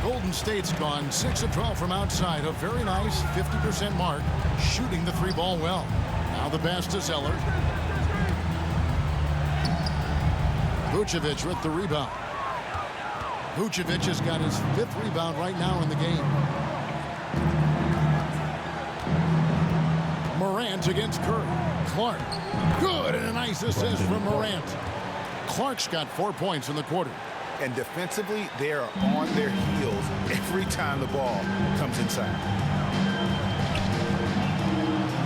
Golden State's gone 6 of 12 from outside. A very nice 50% mark. Shooting the 3-ball well. Now the pass to Zeller. Vucevic with the rebound. Vucevic has got his 5th rebound right now in the game. Morant against Curry. Clark. Good, and a nice assist from Morant. Clark's got 4 points in the quarter. And defensively, they are on their heels every time the ball comes inside.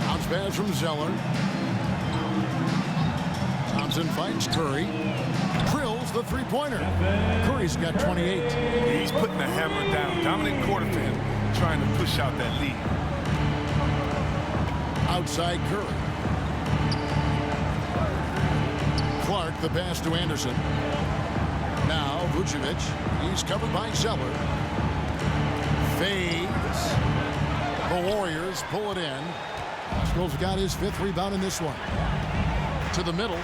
Bounce pass from Zeller. Thompson fights Curry. Drills the 3-pointer. Curry's got 28. He's putting the hammer down. Dominant quarter for him, trying to push out that lead. Outside Curry. Clark, the pass to Anderson. Now Vucevic. He's covered by Zeller. Fades. The Warriors pull it in. Pascal's got his 5th rebound in this one. To the middle.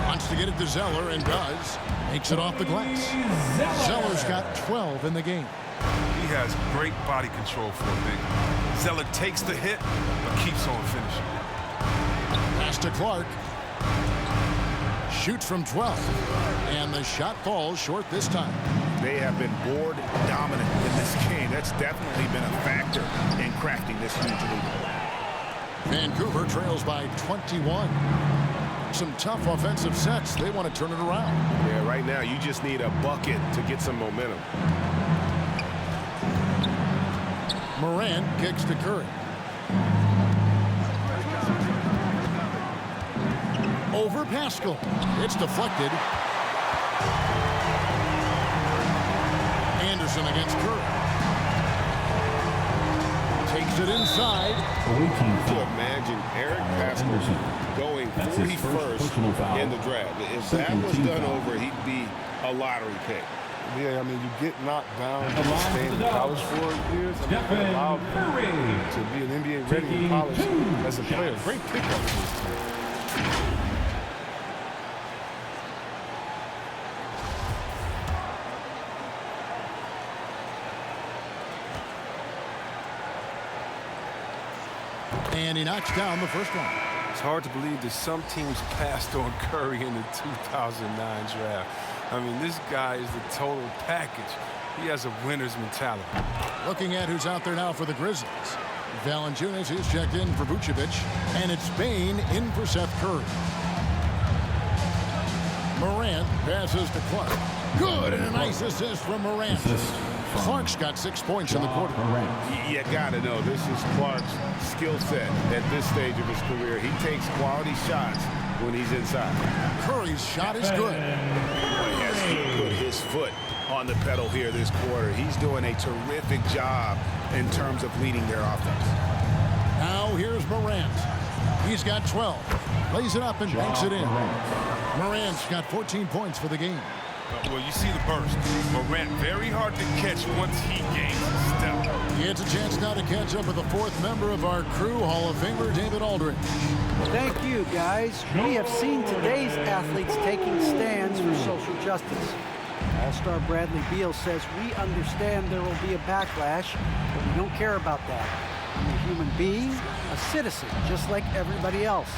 Wants to get it to Zeller and does. Makes it off the glass. Zeller's got 12 in the game. He has great body control for a big. Zeller takes the hit, but keeps on finishing. Pass to Clark. Shoots from 12. And the shot falls short this time. They have been board dominant in this game. That's definitely been a factor in crafting this huge lead. Vancouver trails by 21. Some tough offensive sets. They want to turn it around. Yeah, right now you just need a bucket to get some momentum. Morant kicks to Curry. Over Pascal. It's deflected. Anderson against Curry. Takes it inside. To imagine Eric Pascal going 41st in the draft. If that was done over, he'd be a lottery pick. Yeah, I mean, you get knocked down to stay in college for years. I mean, you're allowed to be an NBA ready in college as a player. Great pickup. And he knocks down the first one. It's hard to believe that some teams passed on Curry in the 2009 draft. I mean, this guy is the total package. He has a winner's mentality. Looking at who's out there now for the Grizzlies. Valanciunas is checked in for Vucevic. And it's Bane in for Seth Curry. Morant passes to Clark. Good, and a nice assist from Morant. Clark's got 6 points in the quarter. You gotta know this is Clark's skill set at this stage of his career. He takes quality shots when he's inside. Curry's shot is good. He has to put his foot on the pedal here this quarter. He's doing a terrific job in terms of leading their offense. Now here's Morant. He's got 12. Lays it up and banks it in. Morant's got 14 points for the game. Well, you see the burst. Morant very hard to catch once he gains his step. He gets a chance now to catch up with the 4th member of our crew, Hall of Famer David Aldridge. Thank you, guys. We have seen today's athletes taking stands for social justice. All-Star Bradley Beal says, we understand there will be a backlash, but we don't care about that. I'm a human being, a citizen, just like everybody else.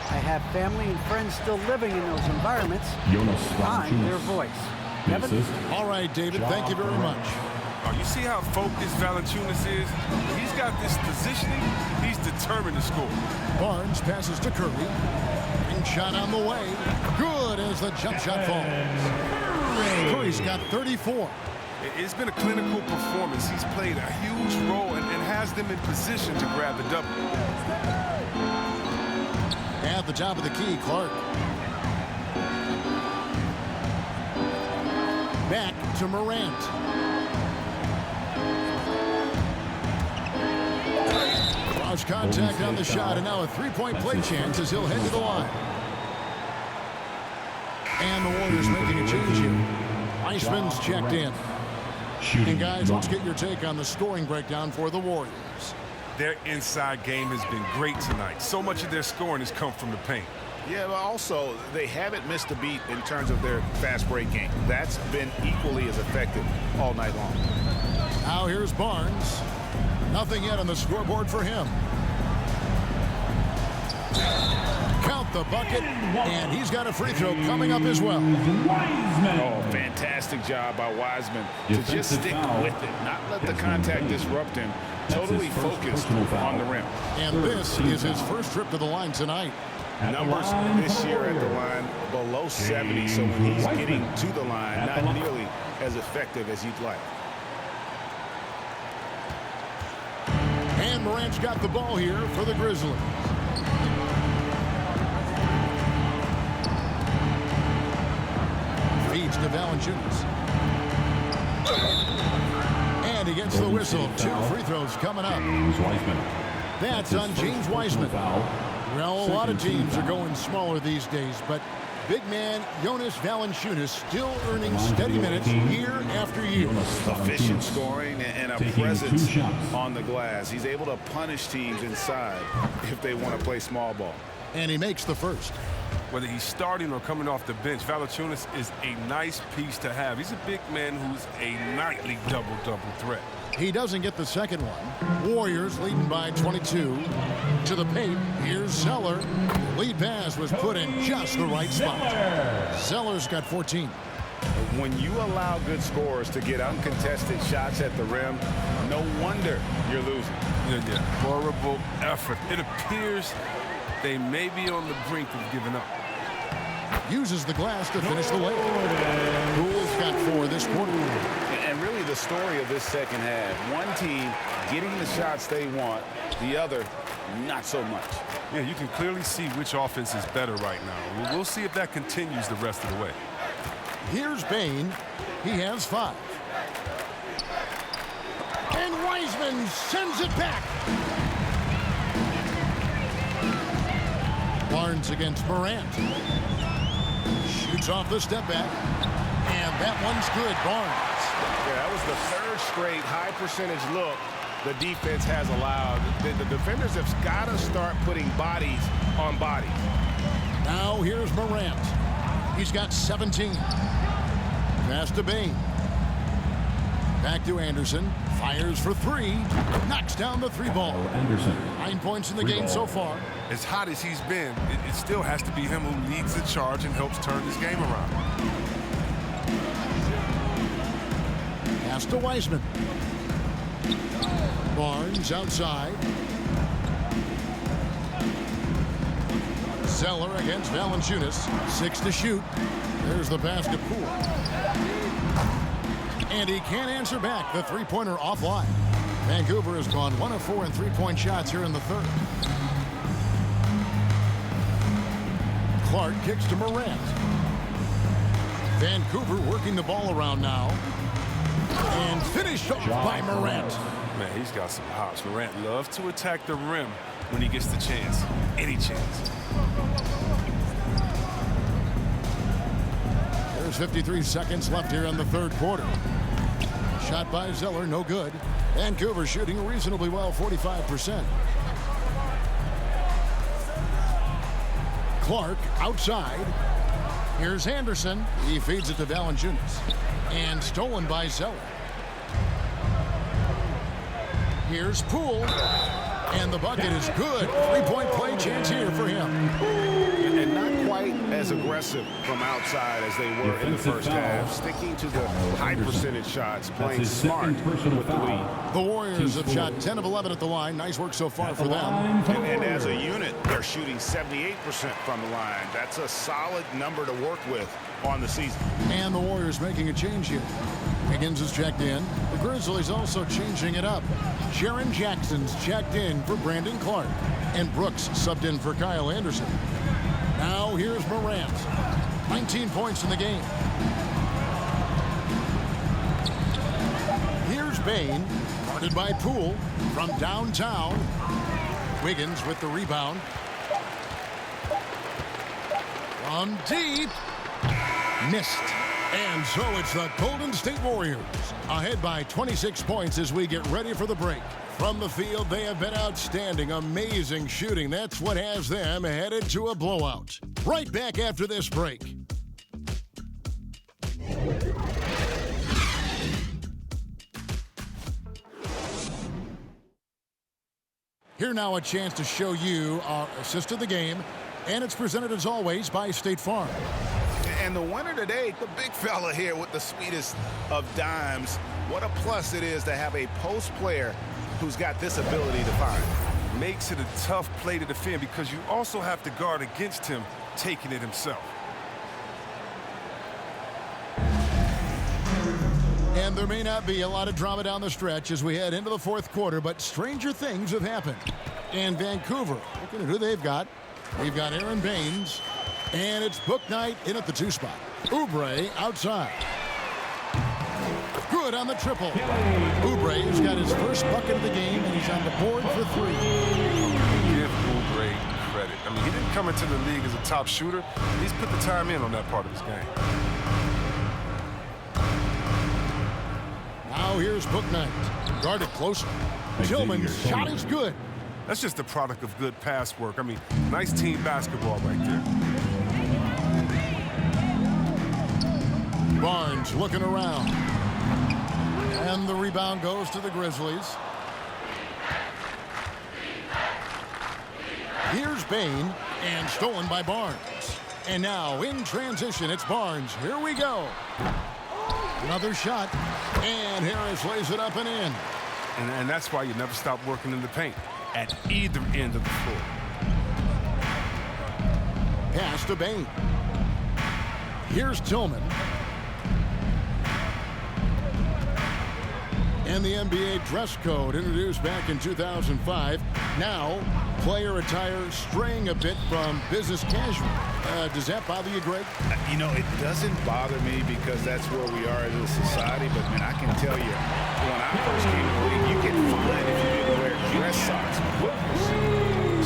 I have family and friends still living in those environments. I'm their voice. Kevin? All right, David, thank you very much. You see how focused Valanciunas is? He's got this positioning. He's determined to score. Barnes passes to Curry. And shot on the way. Good as the jump shot falls. Curry's got 34. It's been a clinical performance. He's played a huge role and has them in position to grab the double. At the top of the key, Clark. Back to Morant. Cross contact on the shot, and now a 3-point play chance as he'll head to the line. And the Warriors making a change here. Weissman's checked in. And guys, let's get your take on the scoring breakdown for the Warriors. Their inside game has been great tonight. So much of their scoring has come from the paint. Yeah, but also they haven't missed a beat in terms of their fast break game. That's been equally as effective all night long. Now here's Barnes. Nothing yet on the scoreboard for him. Count the bucket, and he's got a free throw coming up as well. Oh, fantastic job by Wiseman to just stick with it, not let the contact disrupt him. Totally focused on the rim. And this is his first trip to the line tonight. Numbers this year at the line below 70, so when he's getting to the line, not nearly as effective as you'd like. And Morant's got the ball here for the Grizzlies. Feeds to Valanciunas. And he gets the whistle. 2 free throws coming up. That's on James Wiseman. Well, a lot of teams are going smaller these days, but big man Jonas Valanciunas still earning steady minutes year after year. Efficient scoring and a presence on the glass. He's able to punish teams inside if they want to play small ball. And he makes the first. Whether he's starting or coming off the bench, Valanciunas is a nice piece to have. He's a big man who's a nightly double-double threat. He doesn't get the second one. Warriors leading by 22. To the paint, here's Zeller. Lead pass was put in just the right spot. Zeller's got 14. When you allow good scorers to get uncontested shots at the rim, no wonder you're losing. Yeah. Horrible effort. It appears they may be on the brink of giving up. Uses the glass to finish the layup. Poole's got 4 this quarter. And really the story of this second half, one team getting the shots they want, the other not so much. Yeah, you can clearly see which offense is better right now. We'll see if that continues the rest of the way. Here's Bane. He has 5. And Wiseman sends it back. Barnes against Morant. Shoots off the step back. And that one's good, Barnes. Yeah, that was the 3rd straight high percentage look the defense has allowed. The defenders have got to start putting bodies on bodies. Now here's Morant. He's got 17. Pass to Bane. Back to Anderson. Fires for 3. Knocks down the 3-ball. 9 points in the game so far. As hot as he's been, it still has to be him who leads the charge and helps turn this game around. Pass to Wiseman. Barnes outside. Zeller against Valanciunas. 6 to shoot. There's the pass to Poole. And he can't answer back. The 3-pointer offline. Vancouver has gone 1 of 4 in 3-point shots here in the 3rd. Clark kicks to Morant. Vancouver working the ball around now. And finished off by Morant. Man, he's got some hops. Morant loves to attack the rim when he gets the chance. Any chance. There's 53 seconds left here in the 3rd quarter. Shot by Zeller, no good. Vancouver shooting reasonably well, 45%. Clark outside. Here's Anderson. He feeds it to Valanciunas. And stolen by Zeller. Here's Poole. And the bucket is good. 3-point play chance here for him. And not quite as aggressive from outside as they were in the first half. Sticking to the high percentage shots, playing smart with the lead. The Warriors have shot 10 of 11 at the line. Nice work so far for them. And as a unit, they're shooting 78% from the line. That's a solid number to work with on the season. And the Warriors making a change here. Higgins is checked in. The Grizzlies also changing it up. Jaren Jackson's checked in for Brandon Clark. And Brooks subbed in for Kyle Anderson. Now here's Morant. 19 points in the game. Here's Bane. Guarded by Poole from downtown. Wiggins with the rebound. From deep. Missed. And so it's the Golden State Warriors ahead by 26 points as we get ready for the break. From the field, they have been outstanding. Amazing shooting. That's what has them headed to a blowout. Right back after this break. Here now a chance to show you our assist of the game, and it's presented as always by State Farm. And the winner today, the big fella here with the sweetest of dimes. What a plus it is to have a post player who's got this ability to find. Makes it a tough play to defend because you also have to guard against him taking it himself. And there may not be a lot of drama down the stretch as we head into the fourth quarter, but stranger things have happened. And Vancouver, looking at who they've got. We've got Aaron Baines, and it's Book Knight in at the 2 spot. Oubre outside. Good on the triple. Oubre has got his first bucket of the game, and he's on the board for 3. Give Oubre credit. I mean, he didn't come into the league as a top shooter. He's put the time in on that part of his game. Now here's Book Knight. Guarded closer. Tillman's shot is good. That's just a product of good pass work. I mean, nice team basketball right there. Barnes looking around. And the rebound goes to the Grizzlies. Here's Bane, and stolen by Barnes. And now in transition, it's Barnes. Here we go. Another shot, and Harris lays it up and in. And that's why you never stop working in the paint at either end of the floor. Pass to Bane. Here's Tillman. And the NBA dress code introduced back in 2005. Now, player attire straying a bit from business casual. Does that bother you, Greg? You know, it doesn't bother me because that's where we are as a society. But, man, I can tell you, when I first came to the league, you get fined if you didn't wear dress socks.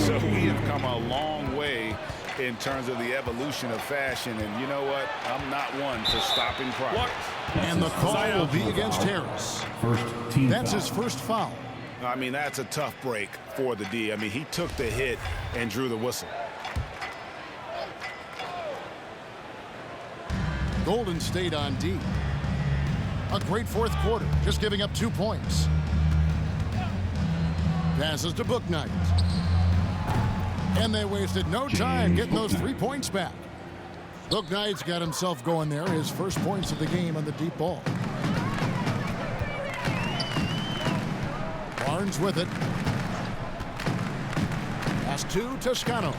So we have come a long way in terms of the evolution of fashion. And you know what? I'm not one for stopping progress. And the call will be against Harris. That's his first foul. I mean, that's a tough break for the D. I mean, he took the hit and drew the whistle. Golden State on D. A great fourth quarter, just giving up 2 points. Passes to Book Knight. And they wasted no time getting those 3 points back. Book Knight's got himself going there, his first points of the game on the deep ball. Barnes with it. Pass to Toscano.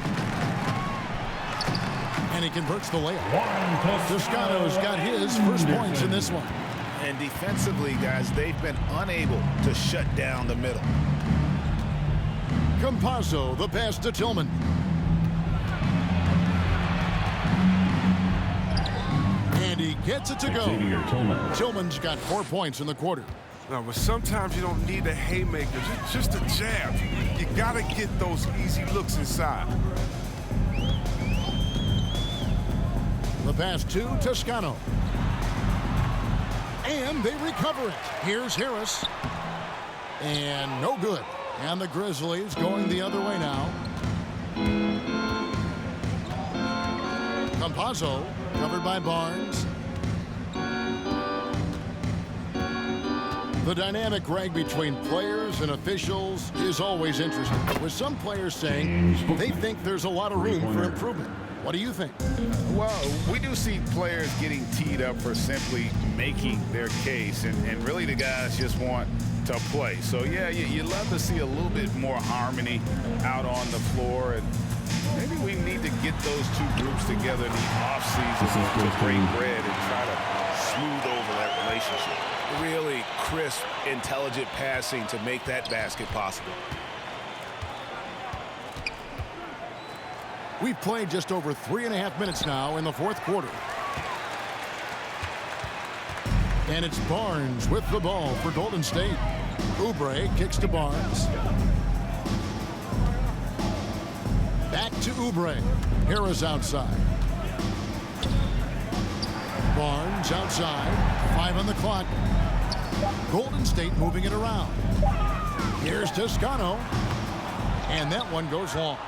And he converts the layup. Toscano's got his first points in this one. And defensively, guys, they've been unable to shut down the middle. Campazzo, the pass to Tillman. And he gets it to go. Tillman's got 4 points in the quarter. No, but sometimes you don't need a haymaker, just a jab. You got to get those easy looks inside. The pass to Toscano. And they recover it. Here's Harris. And no good. And the Grizzlies going the other way now. Campazzo covered by Barnes. The dynamic, Greg, between players and officials is always interesting, with some players saying they think there's a lot of room for improvement. What do you think? Well, we do see players getting teed up for simply making their case, and really the guys just want to play. So, yeah, you love to see a little bit more harmony out on the floor, and maybe we need to get those two groups together in the offseason to break bread and try to smooth over that relationship. Really crisp, intelligent passing to make that basket possible. We've played just over 3.5 minutes now in the fourth quarter. And it's Barnes with the ball for Golden State. Oubre kicks to Barnes. Back to Oubre. Harris outside. Barnes outside. 5 on the clock. Golden State moving it around. Here's Toscano. And that one goes long.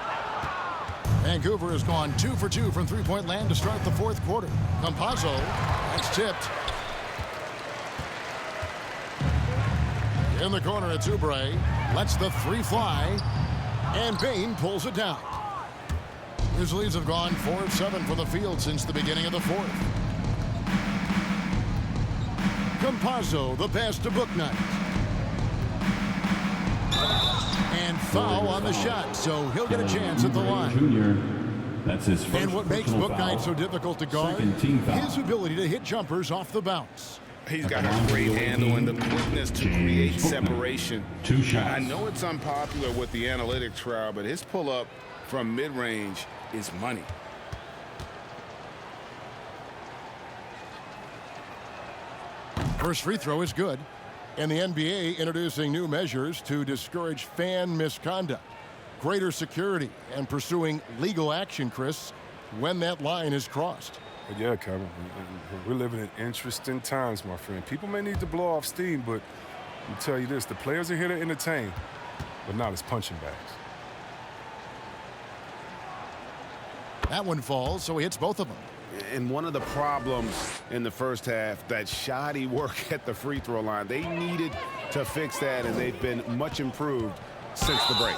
Vancouver has gone 2 for 2 from three-point land to start the fourth quarter. Campazzo, that's tipped. In the corner, it's Oubre. Lets the three fly. And Bane pulls it down. Grizzlies have gone 4 of 7 from the field since the beginning of the fourth. Campazzo, the pass to Bouknight. And foul on the shot, so he'll get a chance at the line. That's his first. And what makes Bouknight so difficult to guard? His ability to hit jumpers off the bounce. He's got a great handle and the quickness to create separation. 2 shots. I know it's unpopular with the analytics crowd, but his pull-up from mid-range is money. First free throw is good. And the NBA introducing new measures to discourage fan misconduct. Greater security and pursuing legal action, Chris, when that line is crossed. Yeah, Kevin, we're living in interesting times, my friend. People may need to blow off steam, but I'll tell you this, the players are here to entertain, but not as punching bags. That one falls, so he hits both of them. And one of the problems in the first half, that shoddy work at the free throw line. They needed to fix that, and they've been much improved since the break.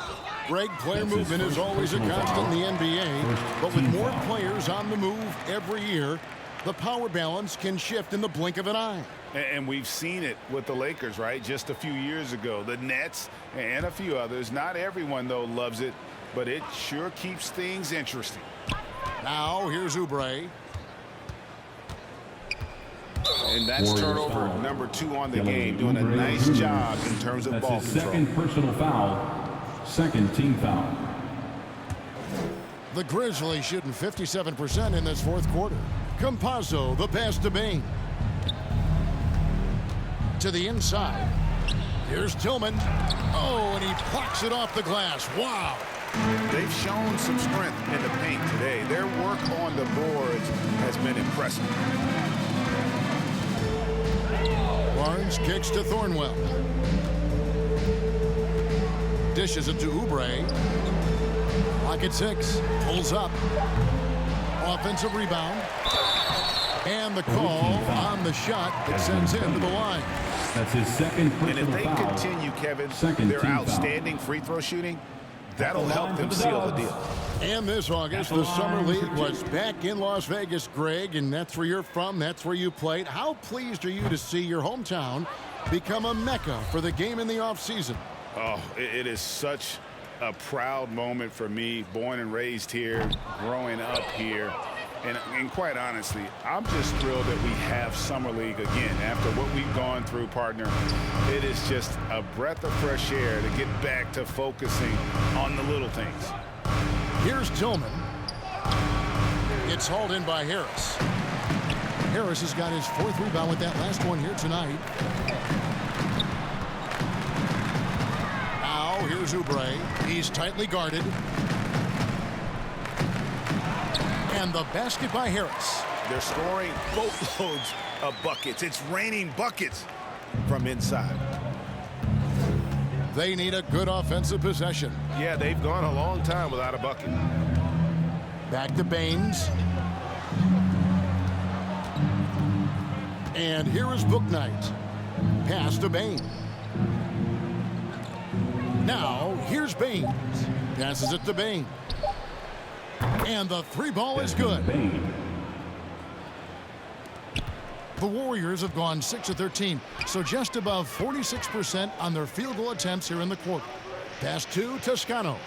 Greg, player movement is always a constant in the NBA, but with more players on the move every year, the power balance can shift in the blink of an eye. And we've seen it with the Lakers, right? Just a few years ago. The Nets and a few others. Not everyone, though, loves it, but it sure keeps things interesting. Now, here's Oubre. And that's turnover number 2 on the game, doing a nice job in terms of ball control. Second personal foul. Second team foul. The Grizzlies shooting 57% in this fourth quarter. Campazzo, the pass to Bane. To the inside. Here's Tillman. Oh, and he plucks it off the glass. Wow. They've shown some strength in the paint today. Their work on the boards has been impressive. Barnes kicks to Thornwell. Dishes it to Oubre. Clock at 6. Pulls up. Offensive rebound. And the call on the shot that sends him to the line. That's his second personal foul. And if they continue, Kevin, their outstanding free throw shooting, that'll help them seal the deal. And this August, the Summer League was back in Las Vegas, Greg, and that's where you're from. That's where you played. How pleased are you to see your hometown become a mecca for the game in the offseason? Oh, it is such a proud moment for me, born and raised here, growing up here. And quite honestly, I'm just thrilled that we have Summer League again. After what we've gone through, partner, it is just a breath of fresh air to get back to focusing on the little things. Here's Tillman. It's hauled in by Harris. Harris has got his 4th rebound with that last one here tonight. Now, here's Oubre. He's tightly guarded. And the basket by Harris. They're scoring boatloads of buckets. It's raining buckets from inside. They need a good offensive possession. Yeah, they've gone a long time without a bucket. Back to Baines. And here is Bouknight. Pass to Bane. Now, here's Baines. Passes it to Bane. And the 3-ball is good. The Warriors have gone 6 of 13, so just above 46% on their field goal attempts here in the quarter. Pass to Toscano.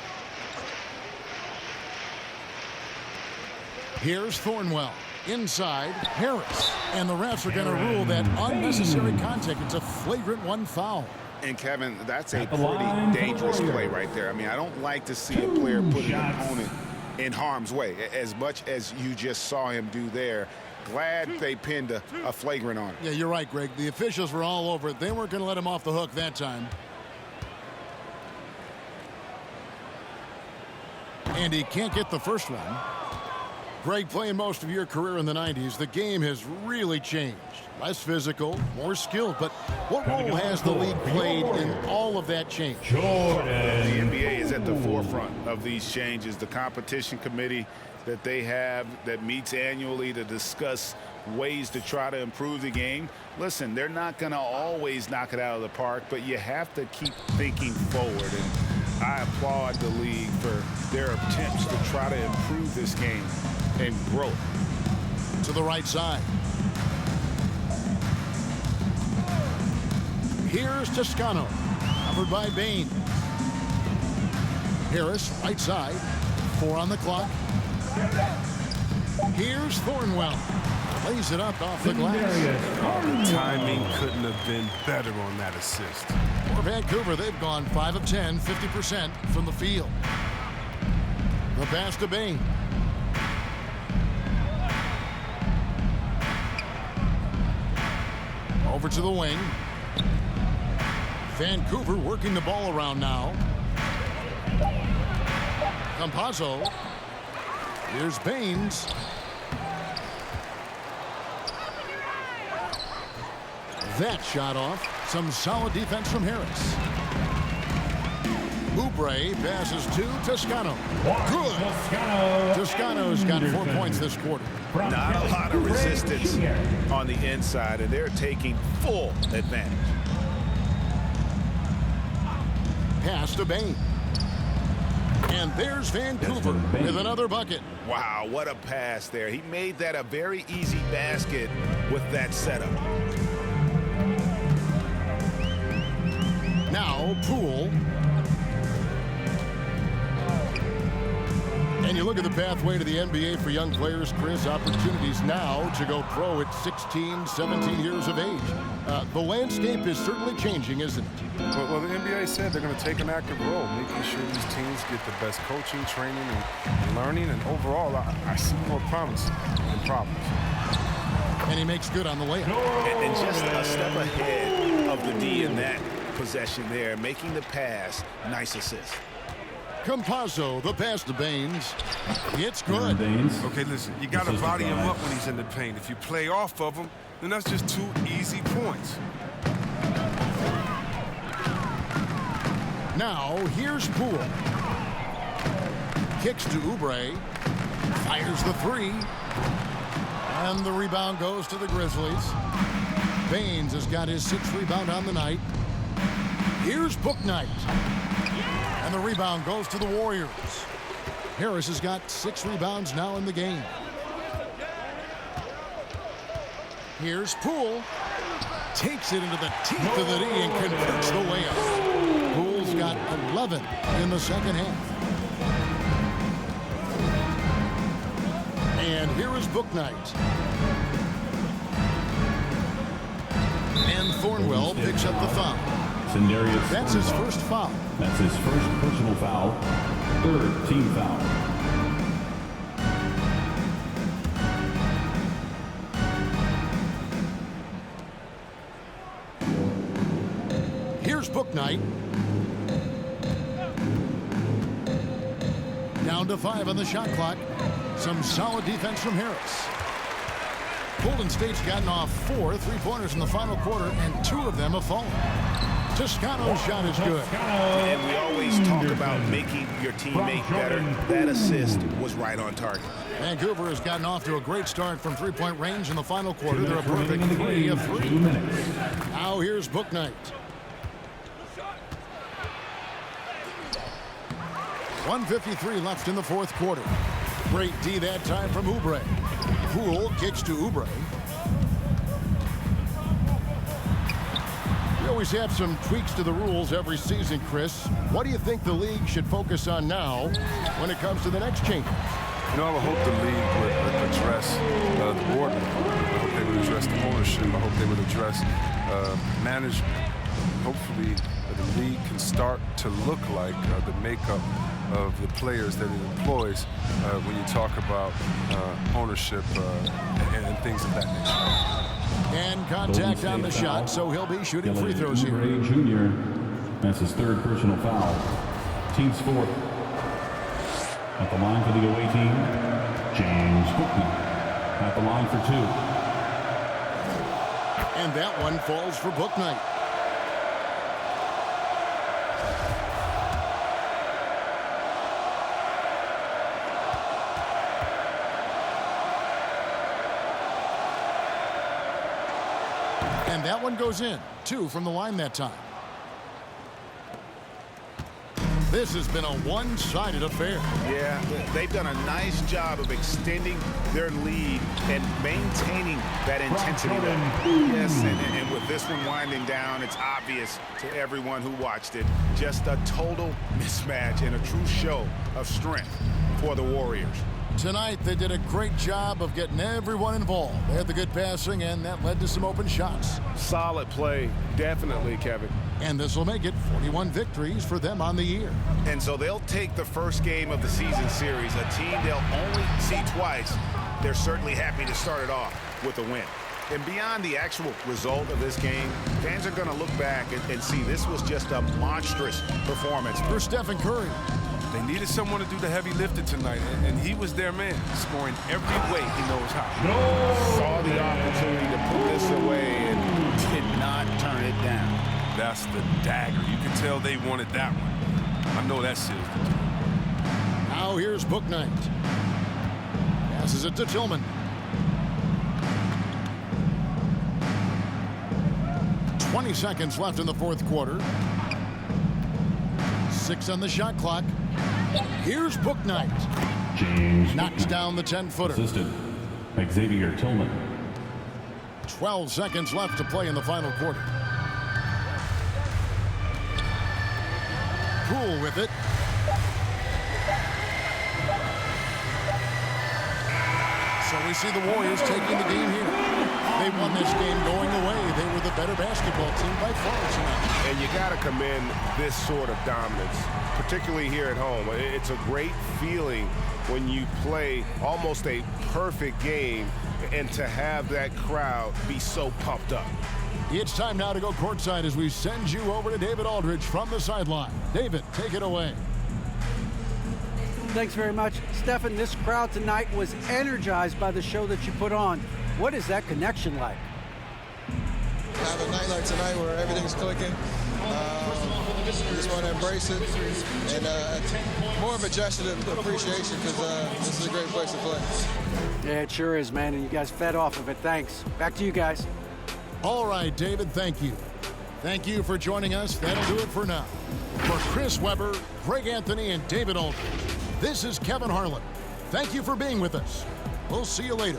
Here's Thornwell. Inside, Harris. And the refs are going to rule that unnecessary contact. It's a flagrant 1 foul. And, Kevin, that's a pretty dangerous play right there. I mean, I don't like to see a player put an opponent in harm's way, as much as you just saw him do there. Glad they pinned a flagrant on it. Yeah, you're right, Greg. The officials were all over it. They weren't going to let him off the hook that time. And he can't get the first one. Greg, playing most of your career in the 90s, the game has really changed. Less physical, more skilled, but what role has the league played in all of that change? The NBA is at the forefront of these changes. The competition committee that they have that meets annually to discuss ways to try to improve the game. Listen, they're not going to always knock it out of the park, but you have to keep thinking forward. And I applaud the league for their attempts to try to improve this game and grow. To the right side. Here's Toscano, covered by Bain. Harris, right side. 4 on the clock. Here's Thornwell. Lays it up off the glass. The timing couldn't have been better on that assist. For Vancouver, they've gone 5 of 10, 50% from the field. The pass to Bain. Over to the wing. Vancouver working the ball around now. Campazzo. Here's Baines. That shot off. Some solid defense from Harris. Oubre passes to Toscano. Good. Toscano's got 4 points this quarter. Not a lot of resistance on the inside, and they're taking full advantage. Pass to Bain. And there's Vancouver with another bucket. Wow, what a pass there. He made that a very easy basket with that setup. Now, Poole. And you look at the pathway to the NBA for young players, Chris, opportunities now to go pro at 16, 17 years of age. The landscape is certainly changing, isn't it? Well, the NBA said they're going to take an active role, making sure these teams get the best coaching, training, and learning. And overall, I see more promise than problems. And he makes good on the layup. And just a step ahead of the D in that possession there, making the pass. Nice assist. Campazzo, the pass to Baines. It's good. Okay, listen, you got to body him up when he's in the paint. If you play off of him, then that's just 2 easy points. Now, here's Poole. Kicks to Oubre. Fires the 3. And the rebound goes to the Grizzlies. Baines has got his 6th rebound on the night. Here's Bouknight. And the rebound goes to the Warriors. Harris has got 6 rebounds now in the game. Here's Poole. Takes it into the teeth of the D and converts the layup. Poole's got 11 in the second half. And here is Bouknight. And Thornwell picks up the foul. That's his first foul. That's his first personal foul. 3rd team foul. Here's Bouknight. Down to 5 on the shot clock. Some solid defense from Harris. Golden State's gotten off 4 3-pointers in the final quarter, and 2 of them have fallen. Toscano's shot is good. And we always talk about making your teammate better. That assist was right on target. Vancouver has gotten off to a great start from 3-point range in the final quarter. They're a perfect 3 of 3. Now here's Bouknight. 1:53 left in the 4th quarter. Great D that time from Oubre. Poole kicks to Oubre. We always have some tweaks to the rules every season, Chris. What do you think the league should focus on now when it comes to the next change? You know, I would hope the league would address the board. I hope they would address the ownership. I hope they would address management. Hopefully, the league can start to look like the makeup of the players that it employs when you talk about ownership and things of that nature. And contact on the shot, so he'll be shooting free throws here. Jr. That's his 3rd personal foul. Team's 4th. At the line for the away team, James Bookman. At the line for 2. And that one falls for Bouknight. And that one goes in. 2 from the line that time. This has been a one-sided affair. Yeah, they've done a nice job of extending their lead and maintaining that intensity. Yes, and with this one winding down, it's obvious to everyone who watched it. Just a total mismatch and a true show of strength for the Warriors. Tonight, they did a great job of getting everyone involved. They had the good passing, and that led to some open shots. Solid play, definitely, Kevin. And this will make it 41 victories for them on the year. And so they'll take the first game of the season series, a team they'll only see twice. They're certainly happy to start it off with a win. And beyond the actual result of this game, fans are going to look back and see this was just a monstrous performance. For Stephen Curry. They needed someone to do the heavy lifting tonight, and he was their man, scoring every way he knows how. Saw the opportunity to put this away and did not turn it down. That's the dagger. You can tell they wanted that one. I know that seals the deal. Now here's Bouknight. Passes it to Tillman. 20 seconds left in the fourth quarter. 6 on the shot clock. Here's Bouknight. James knocks down the 10-footer. Assistant Xavier Tillman. 12 seconds left to play in the final quarter. Poole with it. So we see the Warriors taking the game here. They won this game going away. They were the better basketball team by far tonight. And you got to commend this sort of dominance, particularly here at home. It's a great feeling when you play almost a perfect game and to have that crowd be so pumped up. It's time now to go courtside as we send you over to David Aldridge from the sideline. David, take it away. Thanks very much. Stephen, this crowd tonight was energized by the show that you put on. What is that connection like? Have a night like tonight where everything's clicking. We just want to embrace it. And more of a gesture of appreciation because this is a great place to play. Yeah, it sure is, man. And you guys fed off of it. Thanks. Back to you guys. All right, David, thank you. Thank you for joining us. That'll do it for now. For Chris Webber, Greg Anthony, and David Aldridge, this is Kevin Harlan. Thank you for being with us. We'll see you later.